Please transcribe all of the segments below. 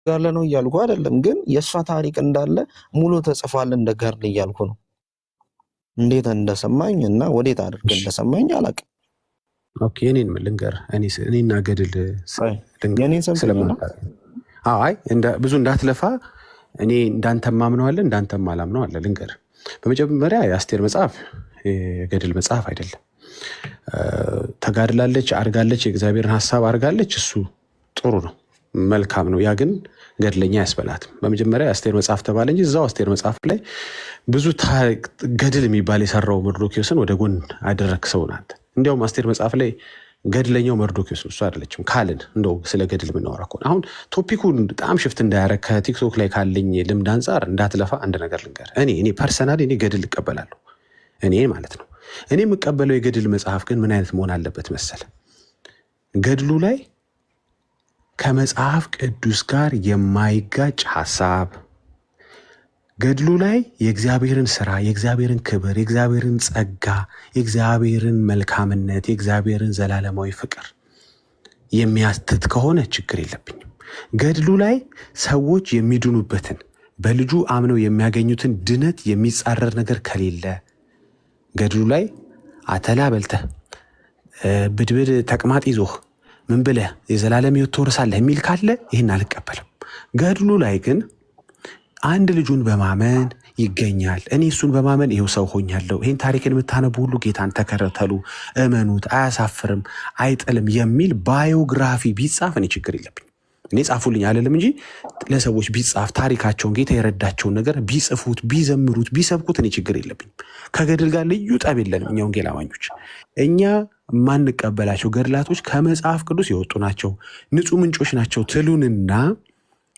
ያለ ነው እያልኩ አይደለም፣ ግን የእሷ ታሪክ እንዳለ ሙሉ ተጽፏል እንደ ገርል እያልኩ ነው። እንዴት እንደሰማኝ እና ወዴት አድርገ እንደሰማኝ አላውቅም። ኦኬ እኔን ምን ልንገርህ፣ እኔና ገድል የኔን ሰምተኝ ነው። አይ ብዙ እንዳትለፋ፣ እኔ እንዳንተም አምነዋለሁ እንዳንተም አላምነው አለ። ልንገርህ፣ በመጀመሪያ የአስቴር መጽሐፍ የገድል መጽሐፍ አይደለም። ተጋድላለች፣ አርጋለች፣ የእግዚአብሔርን ሀሳብ አርጋለች። እሱ ጥሩ ነው፣ መልካም ነው። ያ ግን ገድለኛ ያስበላትም። በመጀመሪያ የአስቴር መጽሐፍ ተባለ እንጂ እዛው አስቴር መጽሐፍ ላይ ብዙ ገድል የሚባል የሰራው መርዶኪዎስን ወደ ጎን አደረግ ሰው ናት። እንዲያውም አስቴር መጽሐፍ ላይ ገድለኛው መርዶኪዎስ ነው፣ እሱ አይደለችም ካልን እንደው ስለ ገድል የምናወራ ከሆነ አሁን ቶፒኩን በጣም ሽፍት እንዳያረግ ከቲክቶክ ላይ ካለኝ ልምድ አንጻር እንዳትለፋ አንድ ነገር ልንገር። እኔ ፐርሰናሊ እኔ ገድል እቀበላለሁ፣ እኔ ማለት ነው። እኔ የምቀበለው የገድል መጽሐፍ ግን ምን አይነት መሆን አለበት መሰለ? ገድሉ ላይ ከመጽሐፍ ቅዱስ ጋር የማይጋጭ ሐሳብ፣ ገድሉ ላይ የእግዚአብሔርን ስራ፣ የእግዚአብሔርን ክብር፣ የእግዚአብሔርን ጸጋ፣ የእግዚአብሔርን መልካምነት፣ የእግዚአብሔርን ዘላለማዊ ፍቅር የሚያትት ከሆነ ችግር የለብኝም። ገድሉ ላይ ሰዎች የሚድኑበትን በልጁ አምነው የሚያገኙትን ድነት የሚጻረር ነገር ከሌለ፣ ገድሉ ላይ አተላ በልተህ ብድብድ ተቅማጥ ይዞህ ምን ብለህ የዘላለም ሕይወት ትወርሳለህ የሚል ካለ ይህን አልቀበልም። ገድሉ ላይ ግን አንድ ልጁን በማመን ይገኛል። እኔ እሱን በማመን ይኸው ሰው ሆኛለሁ። ይህን ታሪክን የምታነቡ ሁሉ ጌታን ተከተሉ፣ እመኑት፣ አያሳፍርም፣ አይጥልም የሚል ባዮግራፊ ቢጻፍ እኔ ችግር የለብኝ። እኔ ጻፉልኝ አልልም እንጂ ለሰዎች ቢጻፍ ታሪካቸውን ጌታ የረዳቸውን ነገር ቢጽፉት፣ ቢዘምሩት፣ ቢሰብኩት እኔ ችግር የለብኝ። ከገድል ጋር ልዩ ጠብ የለንም። እኛ ወንጌል አማኞች እኛ የማንቀበላቸው ገድላቶች ከመጽሐፍ ቅዱስ የወጡ ናቸው፣ ንጹህ ምንጮች ናቸው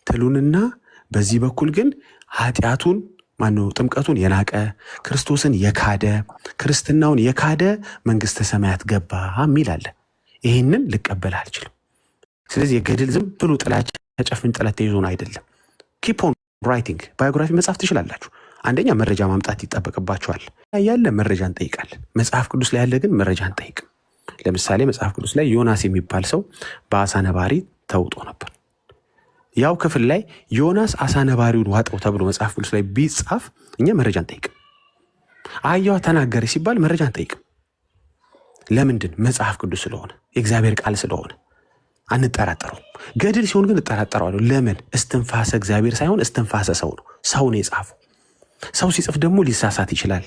ትሉንና በዚህ በኩል ግን ኃጢአቱን ማነው ጥምቀቱን የናቀ ክርስቶስን የካደ ክርስትናውን የካደ መንግስተ ሰማያት ገባ የሚል አለ። ይህንን ልቀበል አልችልም። ስለዚህ የገድል ዝም ብሎ ጥላቻ ጨፍን ጥለት ተይዞን አይደለም። ኪፕ ኦን ራይቲንግ ባዮግራፊ መጻፍ ትችላላችሁ። አንደኛ መረጃ ማምጣት ይጠበቅባቸዋል። ያለ መረጃ እንጠይቃለን። መጽሐፍ ቅዱስ ላይ ያለ ግን መረጃ እንጠይቅም። ለምሳሌ መጽሐፍ ቅዱስ ላይ ዮናስ የሚባል ሰው በአሳ ነባሪ ተውጦ ነበር። ያው ክፍል ላይ ዮናስ አሳ ነባሪውን ዋጠው ተብሎ መጽሐፍ ቅዱስ ላይ ቢጻፍ እኛ መረጃ እንጠይቅም። አህያዋ ተናገረ ሲባል መረጃ እንጠይቅም። ለምንድን? መጽሐፍ ቅዱስ ስለሆነ የእግዚአብሔር ቃል ስለሆነ አንጠራጠረውም። ገድል ሲሆን ግን እጠራጠረዋለሁ። ለምን? እስትንፋሰ እግዚአብሔር ሳይሆን እስትንፋሰ ሰው ነው። ሰው ነው የጻፈው። ሰው ሲጽፍ ደግሞ ሊሳሳት ይችላል።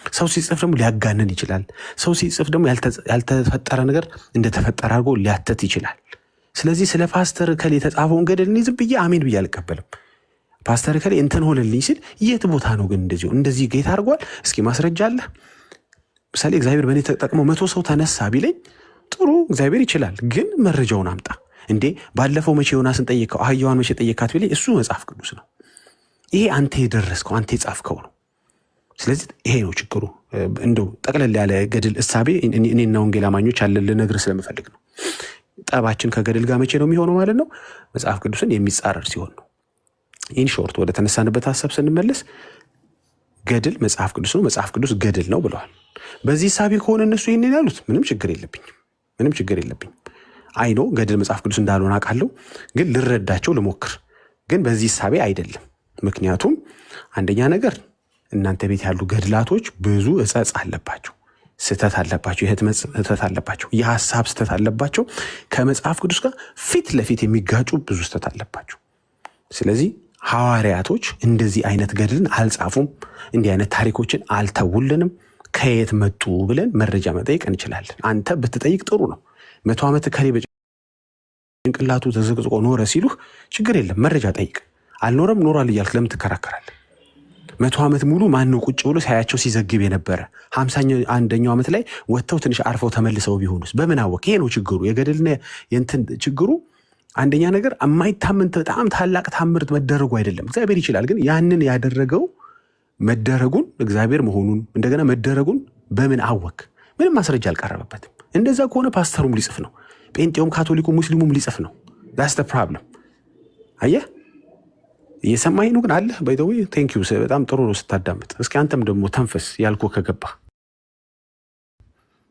ሰው ሲጽፍ ደግሞ ሊያጋንን ይችላል። ሰው ሲጽፍ ደግሞ ያልተፈጠረ ነገር እንደተፈጠረ አድርጎ ሊያተት ይችላል። ስለዚህ ስለ ፓስተር ከሌ የተጻፈውን ገድል እኔ ዝም ብዬ አሜን ብዬ አልቀበልም። ፓስተር ከሌ እንትን ሆነልኝ ሲል የት ቦታ ነው ግን እንደዚህ ጌታ አድርጓል? እስኪ ማስረጃ አለ? ምሳሌ እግዚአብሔር በእኔ ተጠቅሞ 100 ሰው ተነሳ ቢለኝ ጥሩ፣ እግዚአብሔር ይችላል። ግን መረጃውን አምጣ እንዴ። ባለፈው መቼ ዮናስን ጠየቀው፣ አህያዋን መቼ ጠየካት ቢለኝ እሱ መጽሐፍ ቅዱስ ነው። ይሄ አንተ የደረስከው አንተ የጻፍከው ነው። ስለዚህ ይሄ ነው ችግሩ። እንደው ጠቅለል ያለ ገድል እሳቤ እኔና ወንጌል አማኞች አለን ልነግርህ ስለምፈልግ ነው። ጠባችን ከገድል ጋር መቼ ነው የሚሆነው ማለት ነው? መጽሐፍ ቅዱስን የሚጻረር ሲሆን ነው። ኢን ሾርት ወደ ተነሳንበት ሀሳብ ስንመለስ ገድል መጽሐፍ ቅዱስ ነው፣ መጽሐፍ ቅዱስ ገድል ነው ብለዋል። በዚህ እሳቤ ከሆነ እነሱ ይህንን ያሉት ምንም ችግር የለብኝም። አይኖ ገድል መጽሐፍ ቅዱስ እንዳልሆነ አውቃለሁ፣ ግን ልረዳቸው ልሞክር። ግን በዚህ እሳቤ አይደለም። ምክንያቱም አንደኛ ነገር እናንተ ቤት ያሉ ገድላቶች ብዙ እጸጽ አለባቸው፣ ስህተት አለባቸው፣ የህትመት ስህተት አለባቸው፣ የሀሳብ ስህተት አለባቸው። ከመጽሐፍ ቅዱስ ጋር ፊት ለፊት የሚጋጩ ብዙ ስህተት አለባቸው። ስለዚህ ሐዋርያቶች እንደዚህ አይነት ገድልን አልጻፉም፣ እንዲህ አይነት ታሪኮችን አልተውልንም። ከየት መጡ ብለን መረጃ መጠየቅ እንችላለን። አንተ ብትጠይቅ ጥሩ ነው። 100 ዓመት ከሌ በጭንቅላቱ ተዘቅዝቆ ኖረ ሲሉህ ችግር የለም፣ መረጃ ጠይቅ። አልኖረም ኖሯል እያልክ ለምን ትከራከራለህ? 100 ዓመት ሙሉ ማን ነው ቁጭ ብሎ ሳያቸው ሲዘግብ የነበረ? 51ኛው ዓመት ላይ ወጥተው ትንሽ አርፈው ተመልሰው ቢሆኑስ? በምን አወቅ? ይሄ ነው ችግሩ። የገድልና የእንትን ችግሩ አንደኛ ነገር የማይታመን በጣም ታላቅ ታምር መደረጉ አይደለም። እግዚአብሔር ይችላል፣ ግን ያንን ያደረገው መደረጉን እግዚአብሔር መሆኑን እንደገና መደረጉን በምን አወቅ? ምንም ማስረጃ አልቀረበበትም። እንደዛ ከሆነ ፓስተሩም ሊጽፍ ነው፣ ጴንጤውም፣ ካቶሊኩም፣ ሙስሊሙም ሊጽፍ ነው። ዳስ ዘ ፕሮብለም። አየህ፣ እየሰማኝ ነው ግን አለ ባይተው ቴንክ ዩ። በጣም ጥሩ ነው ስታዳምጥ። እስኪ አንተም ደግሞ ተንፈስ ያልኩ ከገባ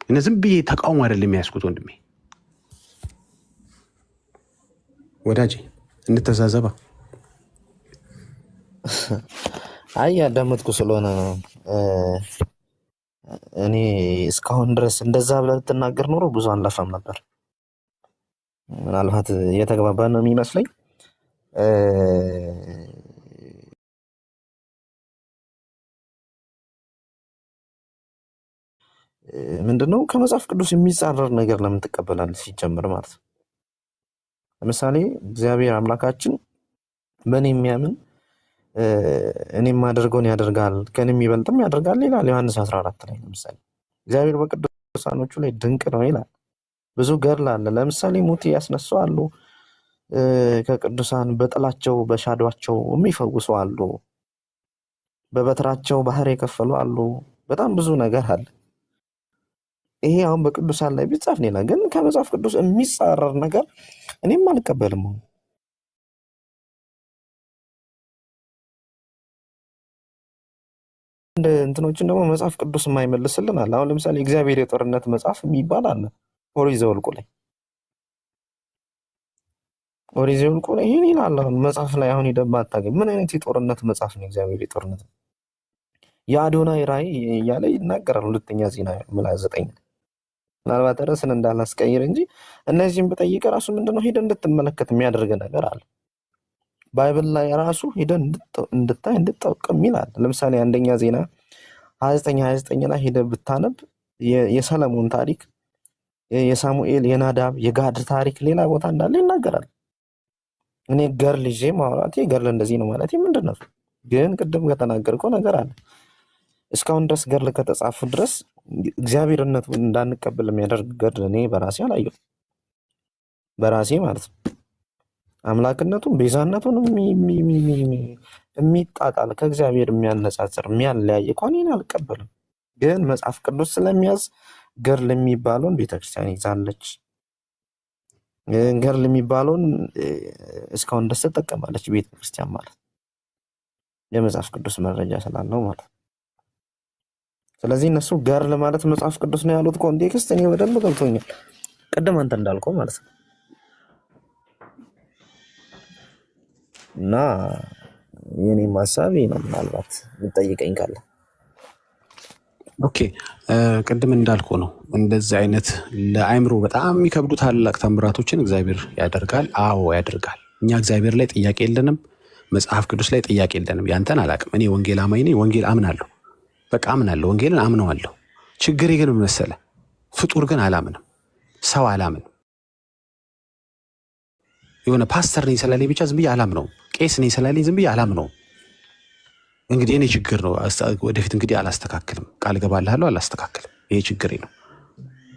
እነ ዝም ብዬ ተቃውሞ አይደለም የሚያስኩት ወንድሜ፣ ወዳጄ እንተዛዘባ። አይ ያዳመጥኩ ስለሆነ ነው። እኔ እስካሁን ድረስ እንደዛ ብለህ ብትናገር ኖሮ ብዙ አንለፋም ነበር። ምናልባት እየተግባባን ነው የሚመስለኝ። ምንድነው ከመጽሐፍ ቅዱስ የሚጻረር ነገር ለምን ትቀበላለህ? ሲጀምር ማለት ነው። ለምሳሌ እግዚአብሔር አምላካችን በእኔ የሚያምን እኔ የማደርገውን ያደርጋል ከእኔ የሚበልጥም ያደርጋል ይላል ዮሐንስ 14 ላይ። ለምሳሌ እግዚአብሔር በቅዱሳኖቹ ላይ ድንቅ ነው ይላል። ብዙ ገድል አለ። ለምሳሌ ሙት ያስነሱ አሉ፣ ከቅዱሳን በጥላቸው በሻዷቸው የሚፈውሱ አሉ፣ በበትራቸው ባህር የከፈሉ አሉ። በጣም ብዙ ነገር አለ። ይሄ አሁን በቅዱሳን ላይ ቢጻፍ ሌላ፣ ግን ከመጽሐፍ ቅዱስ የሚጻረር ነገር እኔም አልቀበልም። እንደ እንትኖችን ደግሞ መጽሐፍ ቅዱስ የማይመልስልን አለ። አሁን ለምሳሌ እግዚአብሔር የጦርነት መጽሐፍ የሚባል አለ ኦሪት ዘኍልቍ ላይ። ኦሪት ዘኍልቍ ላይ ይህን ይላል። አሁን መጽሐፍ ላይ አሁን ሄደህ ባታገኝ ምን አይነት የጦርነት መጽሐፍ ነው? እግዚአብሔር የጦርነት የአዶናይ ራእይ እያለ ይናገራል። ሁለተኛ ዜና ምዕራፍ 9 ምናልባት ርዕስን እንዳላስቀይር እንጂ እነዚህም ብጠይቅ ራሱ ምንድነው ሄደህ እንድትመለከት የሚያደርግ ነገር አለ። ባይብል ላይ ራሱ ሄደህ እንድታይ እንድታውቅም ይላል። ለምሳሌ አንደኛ ዜና 29 ላይ ሄደህ ብታነብ የሰለሞን ታሪክ፣ የሳሙኤል፣ የናዳብ፣ የጋድ ታሪክ ሌላ ቦታ እንዳለ ይናገራል። እኔ ገርል ይዤ ማውራቴ ገርል እንደዚህ ነው ማለት ምንድን ነው? ግን ቅድም ከተናገርከው ነገር አለ። እስካሁን ድረስ ገርል ከተጻፉ ድረስ እግዚአብሔርነቱን እንዳንቀበል የሚያደርግ ገድል እኔ በራሴ አላየሁም። በራሴ ማለት ነው። አምላክነቱን ቤዛነቱን የሚጣጣል ከእግዚአብሔር የሚያነጻጽር የሚያለያይ እንኳን እኔ አልቀበልም። ግን መጽሐፍ ቅዱስ ስለሚያዝ ገድል የሚባለውን ቤተክርስቲያን ይዛለች። ገድል የሚባለውን እስካሁን ድረስ ትጠቀማለች ቤተክርስቲያን ማለት የመጽሐፍ ቅዱስ መረጃ ስላለው ማለት። ስለዚህ እነሱ ገድል ማለት መጽሐፍ ቅዱስ ነው ያሉት ኮንቴክስት እኔ በደንብ ገብቶኛል። ቅድም አንተ እንዳልከው ማለት ነው። እና የኔም ሀሳብ ነው። ምናልባት የምጠይቀኝ ካለ ኦኬ። ቅድም እንዳልኩ ነው። እንደዚህ አይነት ለአእምሮ በጣም የሚከብዱ ታላላቅ ተአምራቶችን እግዚአብሔር ያደርጋል። አዎ ያደርጋል። እኛ እግዚአብሔር ላይ ጥያቄ የለንም፣ መጽሐፍ ቅዱስ ላይ ጥያቄ የለንም። ያንተን አላቅም። እኔ ወንጌል አማኝ ነኝ። ወንጌል አምናለሁ፣ በቃ አምናለሁ። ወንጌልን አምነዋለሁ። ችግሬ ግን ምን መሰለህ? ፍጡር ግን አላምንም፣ ሰው አላምንም። የሆነ ፓስተር ነኝ ስላለኝ ብቻ ዝም ብዬ አላምነውም። ቄስ ነኝ ስላለኝ ዝም ብዬ አላምነውም። እንግዲህ እኔ ችግር ነው። ወደፊት እንግዲህ አላስተካክልም፣ ቃል እገባልሃለሁ፣ አላስተካክልም። ይሄ ችግሬ ነው።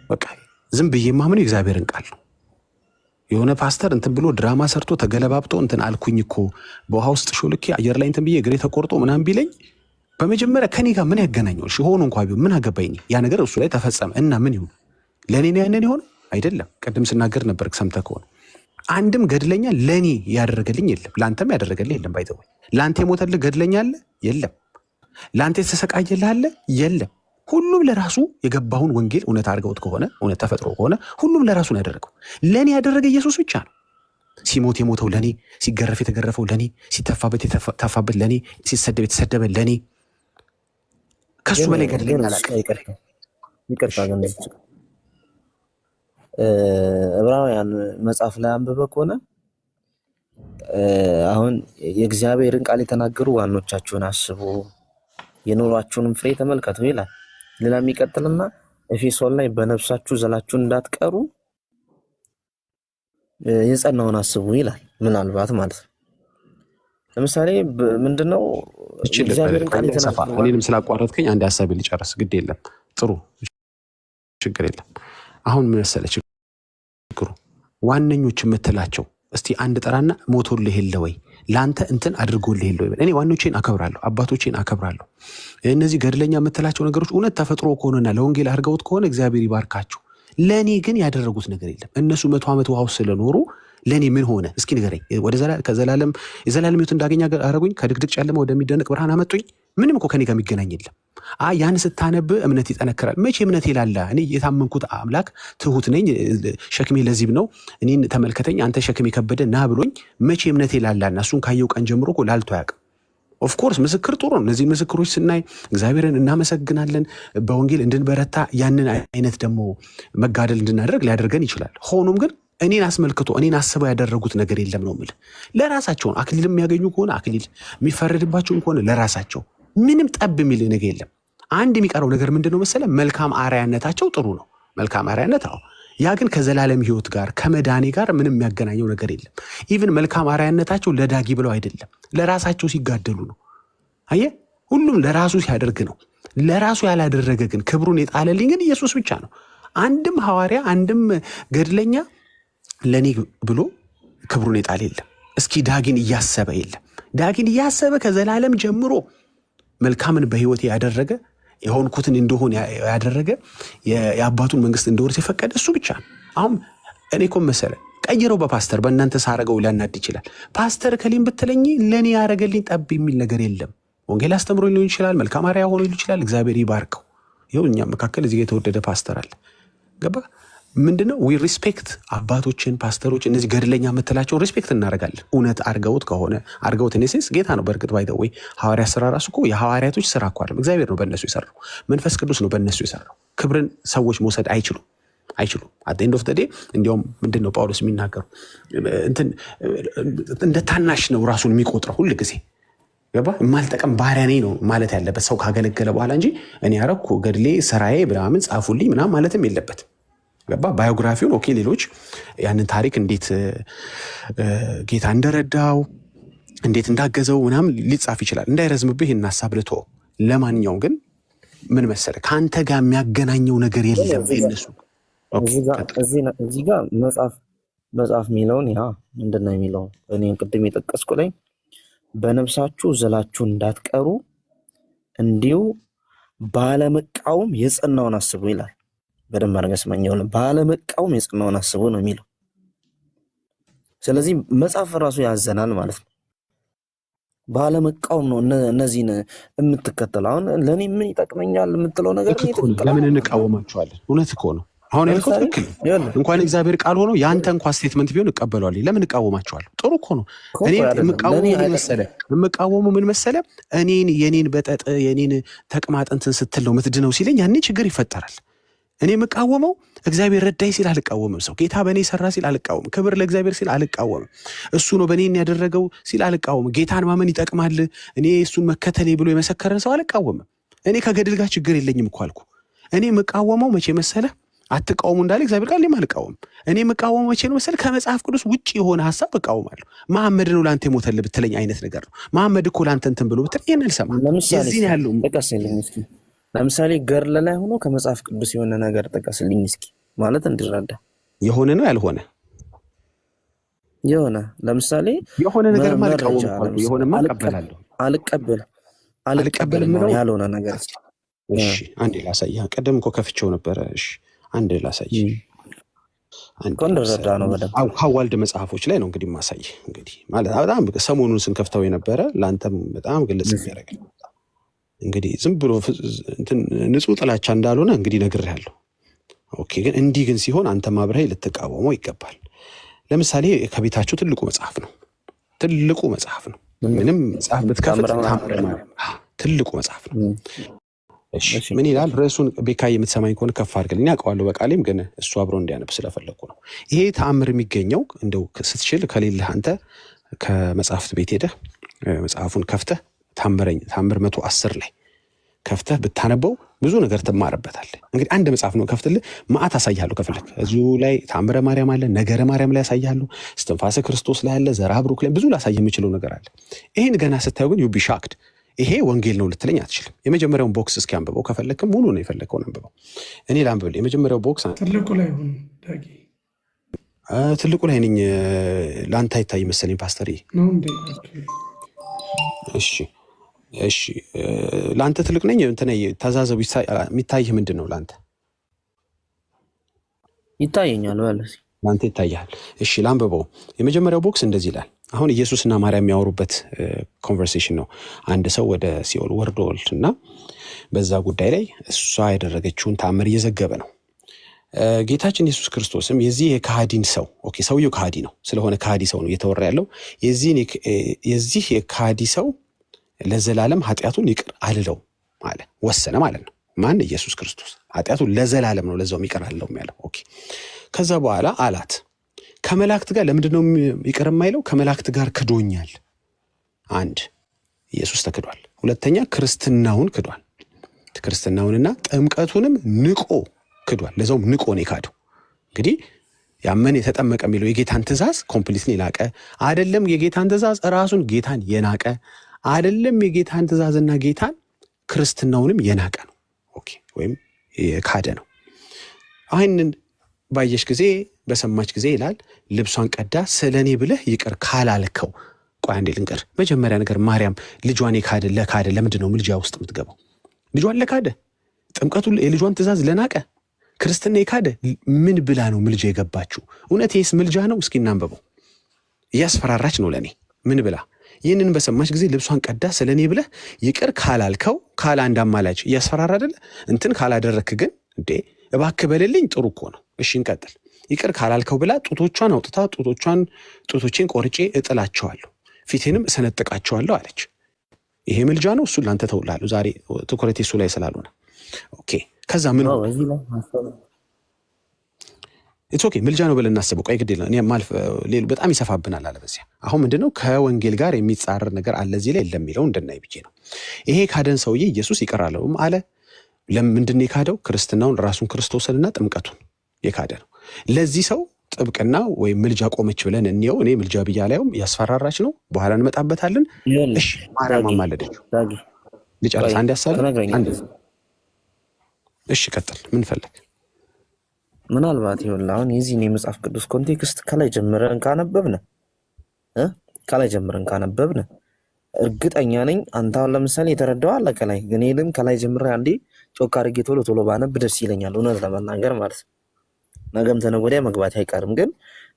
በቃ ዝም ብዬ የማምነው የእግዚአብሔርን ቃል ነው። የሆነ ፓስተር እንትን ብሎ ድራማ ሰርቶ ተገለባብጦ እንትን አልኩኝ እኮ በውሃ ውስጥ ሾልኬ አየር ላይ እንትን ብዬ እግሬ ተቆርጦ ምናምን ቢለኝ በመጀመሪያ ከኔ ጋር ምን ያገናኘው? ሆኖ እንኳ ቢሆን ምን አገባኝ? ያ ነገር እሱ ላይ ተፈጸመ እና ምን ይሁን? ለእኔ ነው ያንን የሆነ አይደለም። ቅድም ስናገር ነበር ሰምተህ ከሆነ አንድም ገድለኛ ለእኔ ያደረገልኝ የለም፣ ለአንተም ያደረገልኝ የለም። ባይተወ ለአንተ የሞተልህ ገድለኛ አለ? የለም። ለአንተ የተሰቃየልህ አለ? የለም። ሁሉም ለራሱ የገባውን ወንጌል እውነት አድርገውት ከሆነ እውነት ተፈጥሮ ከሆነ ሁሉም ለራሱ ነው ያደረገው። ለእኔ ያደረገ ኢየሱስ ብቻ ነው። ሲሞት የሞተው ለእኔ፣ ሲገረፍ የተገረፈው ለእኔ፣ ሲተፋበት የተፋበት ለእኔ፣ ሲሰደብ የተሰደበ ለእኔ። ከሱ በላይ ገድለኛ አላውቅም። ይቅርታ ግን ዕብራውያን መጽሐፍ ላይ አንብበህ ከሆነ አሁን የእግዚአብሔርን ቃል የተናገሩ ዋኖቻችሁን አስቡ የኑሯችሁንም ፍሬ ተመልከቱ ይላል። ሌላ የሚቀጥልና ኤፌሶን ላይ በነፍሳችሁ ዘላችሁ እንዳትቀሩ የጸናውን አስቡ ይላል። ምናልባት ማለት ነው። ለምሳሌ ምንድነው እግዚአብሔርን ቃል የተናገሩ እኔንም ስላቋረጥከኝ አንድ ሀሳብ ሊጨርስ ግድ የለም። ጥሩ ችግር የለም። አሁን ምን መሰለህ ችግሩ ዋነኞች የምትላቸው እስቲ አንድ ጠራና ሞቶልህ የለ ወይ ለአንተ እንትን አድርጎልህ የለ ወይ? እኔ ዋኖቼን አከብራለሁ፣ አባቶቼን አከብራለሁ። እነዚህ ገድለኛ የምትላቸው ነገሮች እውነት ተፈጥሮ ከሆነና ለወንጌል አድርገውት ከሆነ እግዚአብሔር ይባርካቸው። ለእኔ ግን ያደረጉት ነገር የለም። እነሱ 100 ዓመት ውሃ ውስጥ ስለኖሩ ለእኔ ምን ሆነ? እስኪ ንገረኝ። ወደ የዘላለም ሕይወት እንዳገኝ አደረጉኝ። ከድቅድቅ ጨለማ ወደሚደነቅ ብርሃን አመጡኝ። ምንም እኮ ከኔ ጋር የሚገናኝ የለም። ያን ስታነብ እምነት ይጠነክራል። መቼ እምነት ይላላ? እኔ የታመንኩት አምላክ ትሁት ነኝ፣ ሸክሜ ለዚብ ነው፣ እኔን ተመልከተኝ፣ አንተ ሸክሜ ከበደ ና ብሎኝ መቼ እምነት ይላላና እሱን ካየው ቀን ጀምሮ እኮ ላልቶ አያውቅም። ኦፍኮርስ ምስክር ጥሩ ነው። እነዚህ ምስክሮች ስናይ እግዚአብሔርን እናመሰግናለን። በወንጌል እንድንበረታ ያንን አይነት ደግሞ መጋደል እንድናደርግ ሊያደርገን ይችላል። ሆኖም ግን እኔን አስመልክቶ እኔን አስበው ያደረጉት ነገር የለም ነው የምልህ። ለራሳቸውን አክሊል የሚያገኙ ከሆነ አክሊል፣ የሚፈረድባቸውም ከሆነ ለራሳቸው ምንም ጠብ የሚል ነገር የለም። አንድ የሚቀረው ነገር ምንድን ነው መሰለህ? መልካም አርአያነታቸው ጥሩ ነው። መልካም አርአያነት አዎ። ያ ግን ከዘላለም ሕይወት ጋር ከመዳኔ ጋር ምንም የሚያገናኘው ነገር የለም። ኢቭን መልካም አርአያነታቸው ለዳጊ ብለው አይደለም፣ ለራሳቸው ሲጋደሉ ነው። አየህ፣ ሁሉም ለራሱ ሲያደርግ ነው። ለራሱ ያላደረገ ግን ክብሩን የጣለልኝ ግን ኢየሱስ ብቻ ነው። አንድም ሐዋርያ አንድም ገድለኛ ለኔ ብሎ ክብሩን የጣለ የለም። እስኪ ዳጊን እያሰበ የለም። ዳጊን እያሰበ ከዘላለም ጀምሮ መልካምን በሕይወት ያደረገ የሆንኩትን እንደሆን ያደረገ የአባቱን መንግስት እንደወርስ የፈቀደ እሱ ብቻ ነው። አሁን እኔ እኮ መሰለ ቀይረው በፓስተር በእናንተ ሳረገው ሊያናድ ይችላል። ፓስተር ከሊም ብትለኝ ለእኔ ያረገልኝ ጠብ የሚል ነገር የለም። ወንጌል አስተምሮ ሊሆን ይችላል፣ መልካም አርአያ ሆኖ ሊሆን ይችላል። እግዚአብሔር ይባርከው። ይኸው እኛም መካከል እዚህ የተወደደ ፓስተር አለ። ገባ ምንድነው? ዊ ሪስፔክት አባቶችን፣ ፓስተሮች፣ እነዚህ ገድለኛ የምትላቸውን ሪስፔክት እናደርጋለን። እውነት አርገውት ከሆነ አርገውት ኔሴስ ጌታ ነው። በእርግጥ ባይደው ወይ ሐዋርያ ስራ ራሱ እኮ የሐዋርያቶች ስራ እኮ አይደለም። እግዚአብሔር ነው በእነሱ የሰራው፣ መንፈስ ቅዱስ ነው በእነሱ የሰራው። ክብርን ሰዎች መውሰድ አይችሉም። አት ኤንድ ኦፍ ዘ ዴይ እንዲያውም ምንድን ነው ጳውሎስ የሚናገረው? እንደ ታናሽ ነው ራሱን የሚቆጥረው ሁል ጊዜ። ገባ የማልጠቀም ባሪያ ነኝ ነው ማለት ያለበት ሰው ካገለገለ በኋላ እንጂ እኔ ያረኩ ገድሌ ስራዬ ምናምን ጻፉልኝ ምናምን ማለትም የለበትም። ገባ ባዮግራፊውን ኦኬ፣ ሌሎች ያንን ታሪክ እንዴት ጌታ እንደረዳው እንዴት እንዳገዘው ምናምን ሊጻፍ ይችላል። እንዳይረዝምብህ ይህን ሀሳብ ልቶ፣ ለማንኛውም ግን ምን መሰለህ ከአንተ ጋር የሚያገናኘው ነገር የለም። እነሱ እዚህ ጋር መጽሐፍ የሚለውን ያ ምንድን ነው የሚለው? እኔ ቅድም የጠቀስኩ ላይ በነፍሳችሁ ዝላችሁ እንዳትቀሩ እንዲሁ ባለመቃወም የጸናውን አስቡ ይላል። በደንብ አድርገህ ስማኝ። ባለመቃወም የጸናውን አስቡ ነው የሚለው። ስለዚህ መጽሐፍ ራሱ ያዘናል ማለት ነው። ባለመቃወም ነው እነዚህን የምትከተለው። አሁን ለእኔ ምን ይጠቅመኛል የምትለው ነገር ለምን እንቃወማቸዋለን? እውነት እኮ ነው። አሁን ያልከው ትክክል ነው። እንኳን እግዚአብሔር ቃል ሆኖ የአንተ እንኳ ስቴትመንት ቢሆን እቀበለዋለሁ። ለምን እቃወማቸዋለሁ? ጥሩ እኮ ነው። እኔ የምቃወሙ ምን መሰለ? የኔን በጠጥ የኔን ተቅማጥ እንትን ስትል ነው ምትድነው ሲለኝ ያኔ ችግር ይፈጠራል። እኔ የምቃወመው እግዚአብሔር ረዳይ ሲል አልቃወምም። ሰው ጌታ በእኔ ሰራ ሲል አልቃወምም። ክብር ለእግዚአብሔር ሲል አልቃወምም። እሱ ነው በእኔ ያደረገው ሲል አልቃወምም። ጌታን ማመን ይጠቅማል እኔ እሱን መከተሌ ብሎ የመሰከረን ሰው አልቃወምም። እኔ ከገድል ጋር ችግር የለኝም እኮ አልኩ። እኔ የምቃወመው መቼ መሰለ? አትቃወሙ እንዳለ እግዚአብሔር ቃል እኔም አልቃወምም። እኔ የምቃወመው መቼ ነው መሰለ? ከመጽሐፍ ቅዱስ ውጭ የሆነ ሀሳብ እቃወማለሁ። መሐመድ ነው ለአንተ የሞተልህ ብትለኝ አይነት ነገር ነው። መሐመድ እኮ ለአንተ እንትን ብሎ ብትለኝ ይህን አልሰማም። የዚህ ያለው ለምሳሌ ገድል ላይ ሆኖ ከመጽሐፍ ቅዱስ የሆነ ነገር ጥቀስልኝ እስኪ፣ ማለት እንድረዳ። የሆነ ነው ያልሆነ? የሆነ ለምሳሌ የሆነ ነገር ማልቃወም እኮ የሆነማ እቀበላለሁ። አልቀበልም ነው ያልሆነ ነገር። እሺ አንዴ ላሳይህ። ቀደም እኮ ከፍቼው ነበረ። እሺ አንዴ ላሳይህ። እንደረዳ ነው በደንብ ከዋልድ መጽሐፎች ላይ ነው እንግዲህ ማሳይህ። እንግዲህ ማለት በጣም ሰሞኑን ስንከፍተው የነበረ ለአንተም በጣም ግልጽ የሚያደርግ እንግዲህ ዝም ብሎ ንጹህ ጥላቻ እንዳልሆነ እንግዲህ ነግሬሃለሁ። ኦኬ፣ ግን እንዲህ ግን ሲሆን አንተም አብረህ ልትቃወመው ይገባል። ለምሳሌ ከቤታችሁ ትልቁ መጽሐፍ ነው። ምንም መጽሐፍ ብትከፍት ትልቁ መጽሐፍ ነው። እሺ ምን ይላል? ርዕሱን ቤካይ የምትሰማኝ ከሆነ ከፍ አድርግልኝ። ያውቀዋለሁ በቃሌም፣ ግን እሱ አብሮ እንዲያነብ ስለፈለኩ ነው። ይሄ ተአምር የሚገኘው እንደው ስትችል ከሌለህ አንተ ከመጽሐፍት ቤት ሄደህ መጽሐፉን ከፍተህ ታምር 110 ላይ ከፍተህ ብታነበው ብዙ ነገር ትማርበታለህ። እንግዲህ አንድ መጽሐፍ ነው ከፍትልህ ማአት አሳያለሁ። ከፍልክ እዚሁ ላይ ታምረ ማርያም አለ፣ ነገረ ማርያም ላይ ያሳያለሁ፣ እስትንፋሰ ክርስቶስ ላይ አለ፣ ዘራ ብሩክ ላይ ብዙ ላሳይ የምችለው ነገር አለ። ይሄን ገና ስታየው ግን ዩቢ ሻክድ። ይሄ ወንጌል ነው ልትለኝ አትችልም። የመጀመሪያውን ቦክስ እስኪ አንብበው፣ ከፈለክም ሙሉ ነው የፈለከውን አንብበው። እኔ ላንብብል። የመጀመሪያው ቦክስ ትልቁ ላይ ሆነ ዳጊ፣ ትልቁ ላይ ነኝ። ለአንተ አይታይ መሰለኝ ፓስተር ነው እንዴ? እሺ ለአንተ ትልቅ ነኝ። እንትን ተዛዘቡ የሚታይህ ምንድን ነው? ለአንተ ይታየኛል ማለት ለአንተ ይታያል። እሺ ላንብበው። የመጀመሪያው ቦክስ እንደዚህ ይላል። አሁን ኢየሱስና ማርያም የሚያወሩበት ኮንቨርሴሽን ነው። አንድ ሰው ወደ ሲኦል ወርዷል እና በዛ ጉዳይ ላይ እሷ ያደረገችውን ተአምር እየዘገበ ነው። ጌታችን ኢየሱስ ክርስቶስም የዚህ የካሃዲን ሰው ሰውየው ካሃዲ ነው ስለሆነ ካሃዲ ሰው ነው እየተወራ ያለው። የዚህ የካሃዲ ሰው ለዘላለም ኃጢአቱን ይቅር አልለውም አለ፣ ወሰነ ማለት ነው። ማን? ኢየሱስ ክርስቶስ። ኃጢአቱን ለዘላለም ነው ለዛውም ይቅር አልለውም ያለው። ኦኬ። ከዛ በኋላ አላት ከመላእክት ጋር ለምንድን ነው ይቅር የማይለው? ከመላእክት ጋር ክዶኛል። አንድ ኢየሱስ ተክዷል። ሁለተኛ ክርስትናውን ክዷል። ክርስትናውንና ጥምቀቱንም ንቆ ክዷል። ለዛውም ንቆ ነው የካደው። እንግዲህ ያመነ የተጠመቀ የሚለው የጌታን ትእዛዝ ኮምፕሊትሊ የናቀ አይደለም። የጌታን ትእዛዝ ራሱን ጌታን የናቀ አይደለም። የጌታን ትእዛዝና ጌታን ክርስትናውንም የናቀ ነው። ኦኬ፣ ወይም የካደ ነው። ይህንን ባየሽ ጊዜ በሰማች ጊዜ ይላል ልብሷን ቀዳ ስለኔ ብለህ ይቅር ካላልከው። ቆይ አንዴ ልንገር። መጀመሪያ ነገር ማርያም ልጇን ለካደ ለምንድን ነው ምልጃ ውስጥ የምትገባው? ልጇን ለካደ፣ ጥምቀቱን የልጇን ትእዛዝ ለናቀ፣ ክርስትና የካደ ምን ብላ ነው ምልጃ የገባችው? እውነት ይህስ ምልጃ ነው? እስኪ እናንበበው። እያስፈራራች ነው ለእኔ። ምን ብላ? ይህንን በሰማች ጊዜ ልብሷን ቀዳ ስለኔ ብለህ ይቅር ካላልከው፣ ካላ እንዳማላጅ እያስፈራራ አይደለ? እንትን ካላደረክ ግን እንዴ እባክህ በልልኝ። ጥሩ እኮ ነው። እሺ እንቀጥል። ይቅር ካላልከው ብላ ጡቶቿን አውጥታ ጡቶቼን ቆርጬ እጥላቸዋለሁ፣ ፊቴንም እሰነጥቃቸዋለሁ አለች። ይሄ ምልጃ ነው? እሱን ላንተ ተውላለሁ። ዛሬ ትኩረቴ እሱ ላይ ስላልሆነ ኦኬ። ከዛ ምን ኦኬ ምልጃ ነው ብለን እናስበው። ቆይ ግድ የለም እኔ ማልፍ በጣም ይሰፋብናል አለ በዚያ። አሁን ምንድነው ከወንጌል ጋር የሚጻረር ነገር አለ እዚህ ላይ የለም የሚለው እንድናይ ብዬ ነው። ይሄ ካደን ሰውዬ ኢየሱስ ይቅር አለውም አለ። ለምንድን ነው የካደው? ክርስትናውን ራሱን ክርስቶስንና ጥምቀቱን የካደ ነው። ለዚህ ሰው ጥብቅና ወይም ምልጃ ቆመች ብለን እንየው። እኔ ምልጃ ብያ ላይም ያስፈራራች ነው። በኋላ እንመጣበታለን። እሺ ማርያም አማለደችው። ልጨርስ አንድ ያሳለ አንድ። እሺ ቀጥል። ምን ፈለግ? ምናልባት ይኸውልህ አሁን የዚህን የመጽሐፍ ቅዱስ ኮንቴክስት ከላይ ጀምረን ካነበብን እርግጠኛ ነኝ አንተ አሁን ለምሳሌ የተረዳው አለ ከላይ፣ ግን ይሄንን ከላይ ጀምረ አንዴ ጮክ አድርጌ ቶሎ ባነብ ደስ ይለኛል፣ እውነት ለመናገር ማለት ነው። ነገም ተነገ ወዲያ መግባት አይቀርም። ግን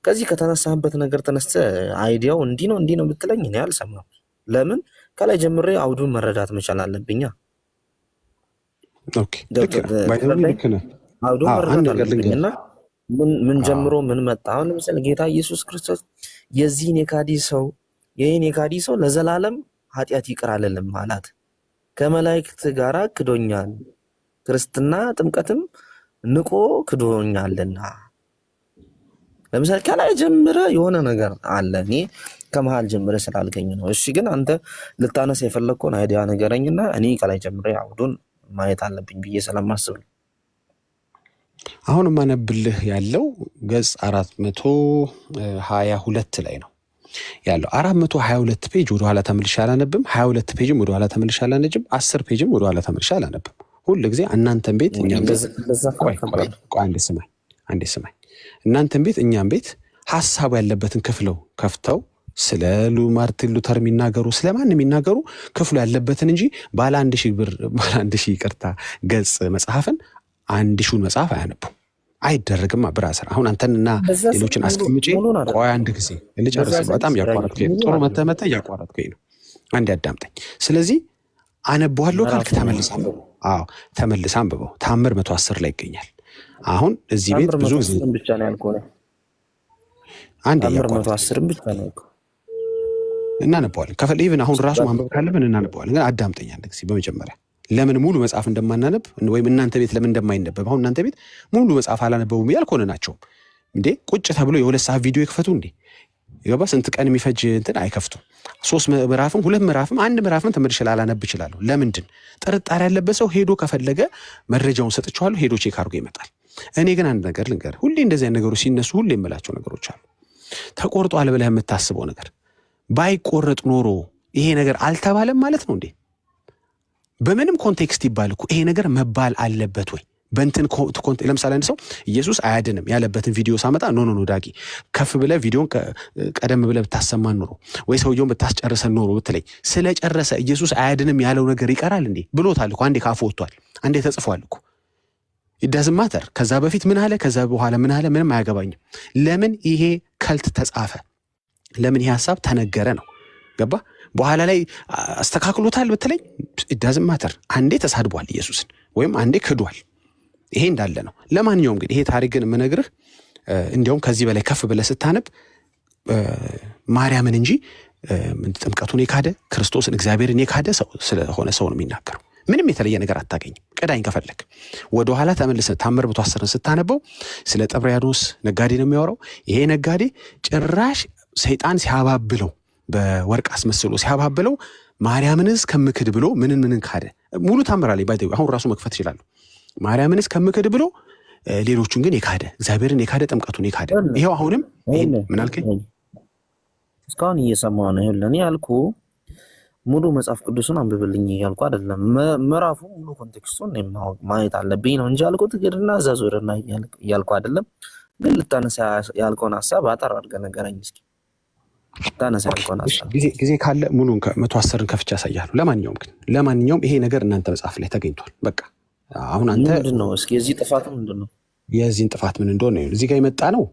ከዚህ ከተነሳህበት ነገር ተነስተህ አይዲያው እንዲህ ነው ብትለኝ እኔ አልሰማም። ለምን? ከላይ ጀምሬ አውዱን መረዳት መቻል አለብኛ። አውዱን መረዳት አለብኝና ምን ጀምሮ ምን መጣ። አሁን ለምሳሌ ጌታ ኢየሱስ ክርስቶስ ይህን የካዲ ሰው ለዘላለም ኃጢአት ይቅር አልልም አላት። ከመላእክት ጋር ክዶኛል፣ ክርስትና ጥምቀትም ንቆ ክዶኛልና። ለምሳሌ ከላይ ጀምረ የሆነ ነገር አለ። እኔ ከመሃል ጀምረ ስላልከኝ ነው። እሺ ግን አንተ ልታነሳ የፈለግከውን አይዲያ ነገረኝና እኔ ከላይ ጀምረ አውዱን ማየት አለብኝ ብዬ ስለማስብ ነው። አሁን ማነብልህ ያለው ገጽ 422 ላይ ነው ያለው። 422 ፔጅ ወደ ኋላ ተመልሼ አላነብም። 22 ፔጅም ወደ ኋላ ተመልሼ አላነብም። 10 ፔጅም ወደ ኋላ ተመልሼ አላነብም። ሁሉ ጊዜ እናንተን ቤት እኛም ቤት አንዴ ስማኝ። እናንተን ቤት እኛም ቤት ሐሳቡ ያለበትን ከፍተው ስለ ማርቲን ሉተር የሚናገሩ ስለማን የሚናገሩ ክፍሉ ያለበትን እንጂ ባለ 1000 ብር ባለ 1000 ይቅርታ ገጽ መጽሐፍን 1000ን መጽሐፍ አያነቡም። አይደረግም ብራዘር። አሁን አንተንና ሌሎችን አስቀምጬ ቆይ አንድ ጊዜ ልጨርስ። በጣም ያቋረጥከኝ ጥሩ መተመተ ያቋረጥከኝ ነው። አንዴ አዳምጠኝ። ስለዚህ አነበዋለሁ ካልክ ተመልሳ አንብበው። ታምር 110 ላይ ይገኛል። አሁን እዚህ ቤት ብዙ ጊዜ ብቻ ነው ያልኩህ። አንዴ ታምር 110 ብቻ ነው ያልኩህ። እናነበዋለን ኢቭን አሁን ራሱ ማንበብ ካለብን እናነበዋለን። ግን አዳምጠኝ አንድ ጊዜ በመጀመሪያ ለምን ሙሉ መጽሐፍ እንደማናነብ ወይም እናንተ ቤት ለምን እንደማይነበብ። አሁን እናንተ ቤት ሙሉ መጽሐፍ አላነበቡም ያልኮነ ናቸው እንዴ? ቁጭ ተብሎ የ2 ሰዓት ቪዲዮ ይክፈቱ እንዴ? ይገባ? ስንት ቀን የሚፈጅ እንትን አይከፍቱም። 3 ምዕራፍም 2 ምዕራፍም 1 ምዕራፍም ተመልሼ ላላነብ እችላለሁ። ለምንድን? ጥርጣሬ ያለበት ሰው ሄዶ ከፈለገ መረጃውን ሰጥቼዋለሁ፣ ሄዶ ቼክ አድርጎ ይመጣል። እኔ ግን አንድ ነገር ልንገርህ፣ ሁሌ እንደዚህ አይነት ነገሮች ሲነሱ ሁሌ የምላቸው ነገሮች አሉ። ተቆርጧል ብለህ የምታስበው ነገር ባይቆረጥ ኖሮ ይሄ ነገር አልተባለም ማለት ነው እንዴ? በምንም ኮንቴክስት ይባል እኮ ይሄ ነገር መባል አለበት ወይ? በእንትን ለምሳሌ አንድ ሰው ኢየሱስ አያድንም ያለበትን ቪዲዮ ሳመጣ ኖ ዳጊ ከፍ ብለህ ቪዲዮን ቀደም ብለህ ብታሰማን ኖሮ ወይ ሰውየውን ብታስጨርሰን ኖሮ ብትለኝ፣ ስለጨረሰ ኢየሱስ አያድንም ያለው ነገር ይቀራል እንዴ? ብሎታል እኮ አንዴ ካፉ ወጥቷል፣ አንዴ ተጽፏል እኮ ኢዳዝም ማተር። ከዛ በፊት ምን አለ፣ ከዛ በኋላ ምን አለ፣ ምንም አያገባኝም። ለምን ይሄ ከልት ተጻፈ? ለምን ይሄ ሐሳብ ተነገረ ነው። ገባ? በኋላ ላይ አስተካክሎታል ብትለኝ ኢዳዝም ማተር። አንዴ ተሳድቧል ኢየሱስን ወይም አንዴ ክዷል። ይሄ እንዳለ ነው። ለማንኛውም ግን ይሄ ታሪክ ግን የምነግርህ እንዲያውም ከዚህ በላይ ከፍ ብለህ ስታነብ ማርያምን እንጂ ጥምቀቱን የካደ ክርስቶስን እግዚአብሔርን የካደ ሰው ስለሆነ ሰው ነው የሚናገረው። ምንም የተለየ ነገር አታገኝም። ቀዳኝ ከፈለክ ወደ ኋላ ተመልሰህ ታምር 10 ስታነበው ስለ ጥብርያዶስ ነጋዴ ነው የሚያወራው። ይሄ ነጋዴ ጭራሽ ሰይጣን ሲያባብለው በወርቅ አስመስሎ ሲያባብለው ማርያምንስ ከምክድ ብሎ ምንን ካደ። ሙሉ ታምር አለኝ ባይተው አሁን ራሱ መክፈት ይችላል። ማርያምንስ ከምክድ ብሎ ሌሎቹን ግን የካደ እግዚአብሔርን የካደ ጥምቀቱን የካደ ይሄው አሁንም ምን አልከኝ? እስካሁን እየሰማሁ ነው። ይኸውልህ እኔ ያልኩህ ሙሉ መጽሐፍ ቅዱስን አንብብልኝ እያልኩ አይደለም። ምዕራፉ ሙሉ ኮንቴክስቱን ማየት አለብኝ ነው እንጂ ያልኩት ግድና እዛ ዞርና እያልኩ አይደለም። ግን ልታነሳ ያልከውን ሀሳብ አጠር አድርገህ ንገረኝ እስኪ። ልታነሳ ያልከውን ሀሳብ ጊዜ ካለ ሙሉን 110ን ከፍቼ ያሳያሉ። ለማንኛውም ይሄ ነገር እናንተ መጽሐፍ ላይ ተገኝቷል። በቃ አሁን አንተ ምንድን ነው እስኪ የዚህ ጥፋት ምንድን ነው? የዚህን ጥፋት ምን እንደሆነ እዚህ ጋር የመጣ ነው።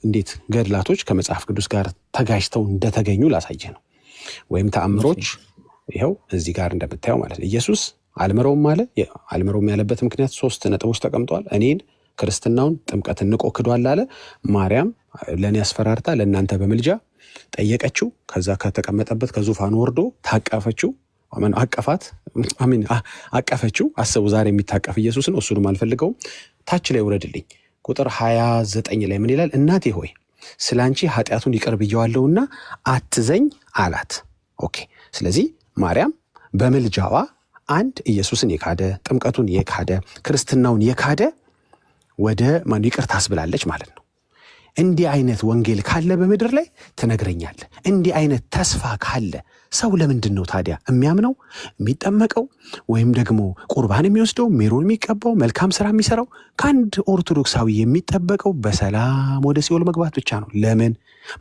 እንዴት ገድላቶች ከመጽሐፍ ቅዱስ ጋር ተጋጅተው እንደተገኙ ላሳየህ ነው። ወይም ተአምሮች ይኸው እዚህ ጋር እንደምታየው ማለት ነው። ኢየሱስ አልምረውም አለ። አልምረውም ያለበት ምክንያት 3 ነጥቦች ተቀምጠዋል። እኔን ክርስትናውን ጥምቀትን ንቆ ክዷል አለ። ማርያም ለእኔ አስፈራርታ ለእናንተ በምልጃ ጠየቀችው። ከዛ ከተቀመጠበት ከዙፋኑ ወርዶ ታቀፈችው። አቀፋት አቀፈችው። አስቡ፣ ዛሬ የሚታቀፍ ኢየሱስ ነው። እሱንም አልፈልገውም። ታች ላይ ውረድልኝ። ቁጥር 29 ላይ ምን ይላል? እናቴ ሆይ ስለ አንቺ ኃጢአቱን ይቅር ብየዋለሁና አትዘኝ አላት። ኦኬ። ስለዚህ ማርያም በምልጃዋ አንድ ኢየሱስን የካደ ጥምቀቱን የካደ ክርስትናውን የካደ ወደ ማን ይቅር ታስብላለች ማለት ነው። እንዲህ አይነት ወንጌል ካለ በምድር ላይ ትነግረኛለህ። እንዲህ አይነት ተስፋ ካለ ሰው ለምንድን ነው ታዲያ የሚያምነው የሚጠመቀው ወይም ደግሞ ቁርባን የሚወስደው ሜሮን የሚቀባው መልካም ስራ የሚሰራው? ከአንድ ኦርቶዶክሳዊ የሚጠበቀው በሰላም ወደ ሲኦል መግባት ብቻ ነው። ለምን?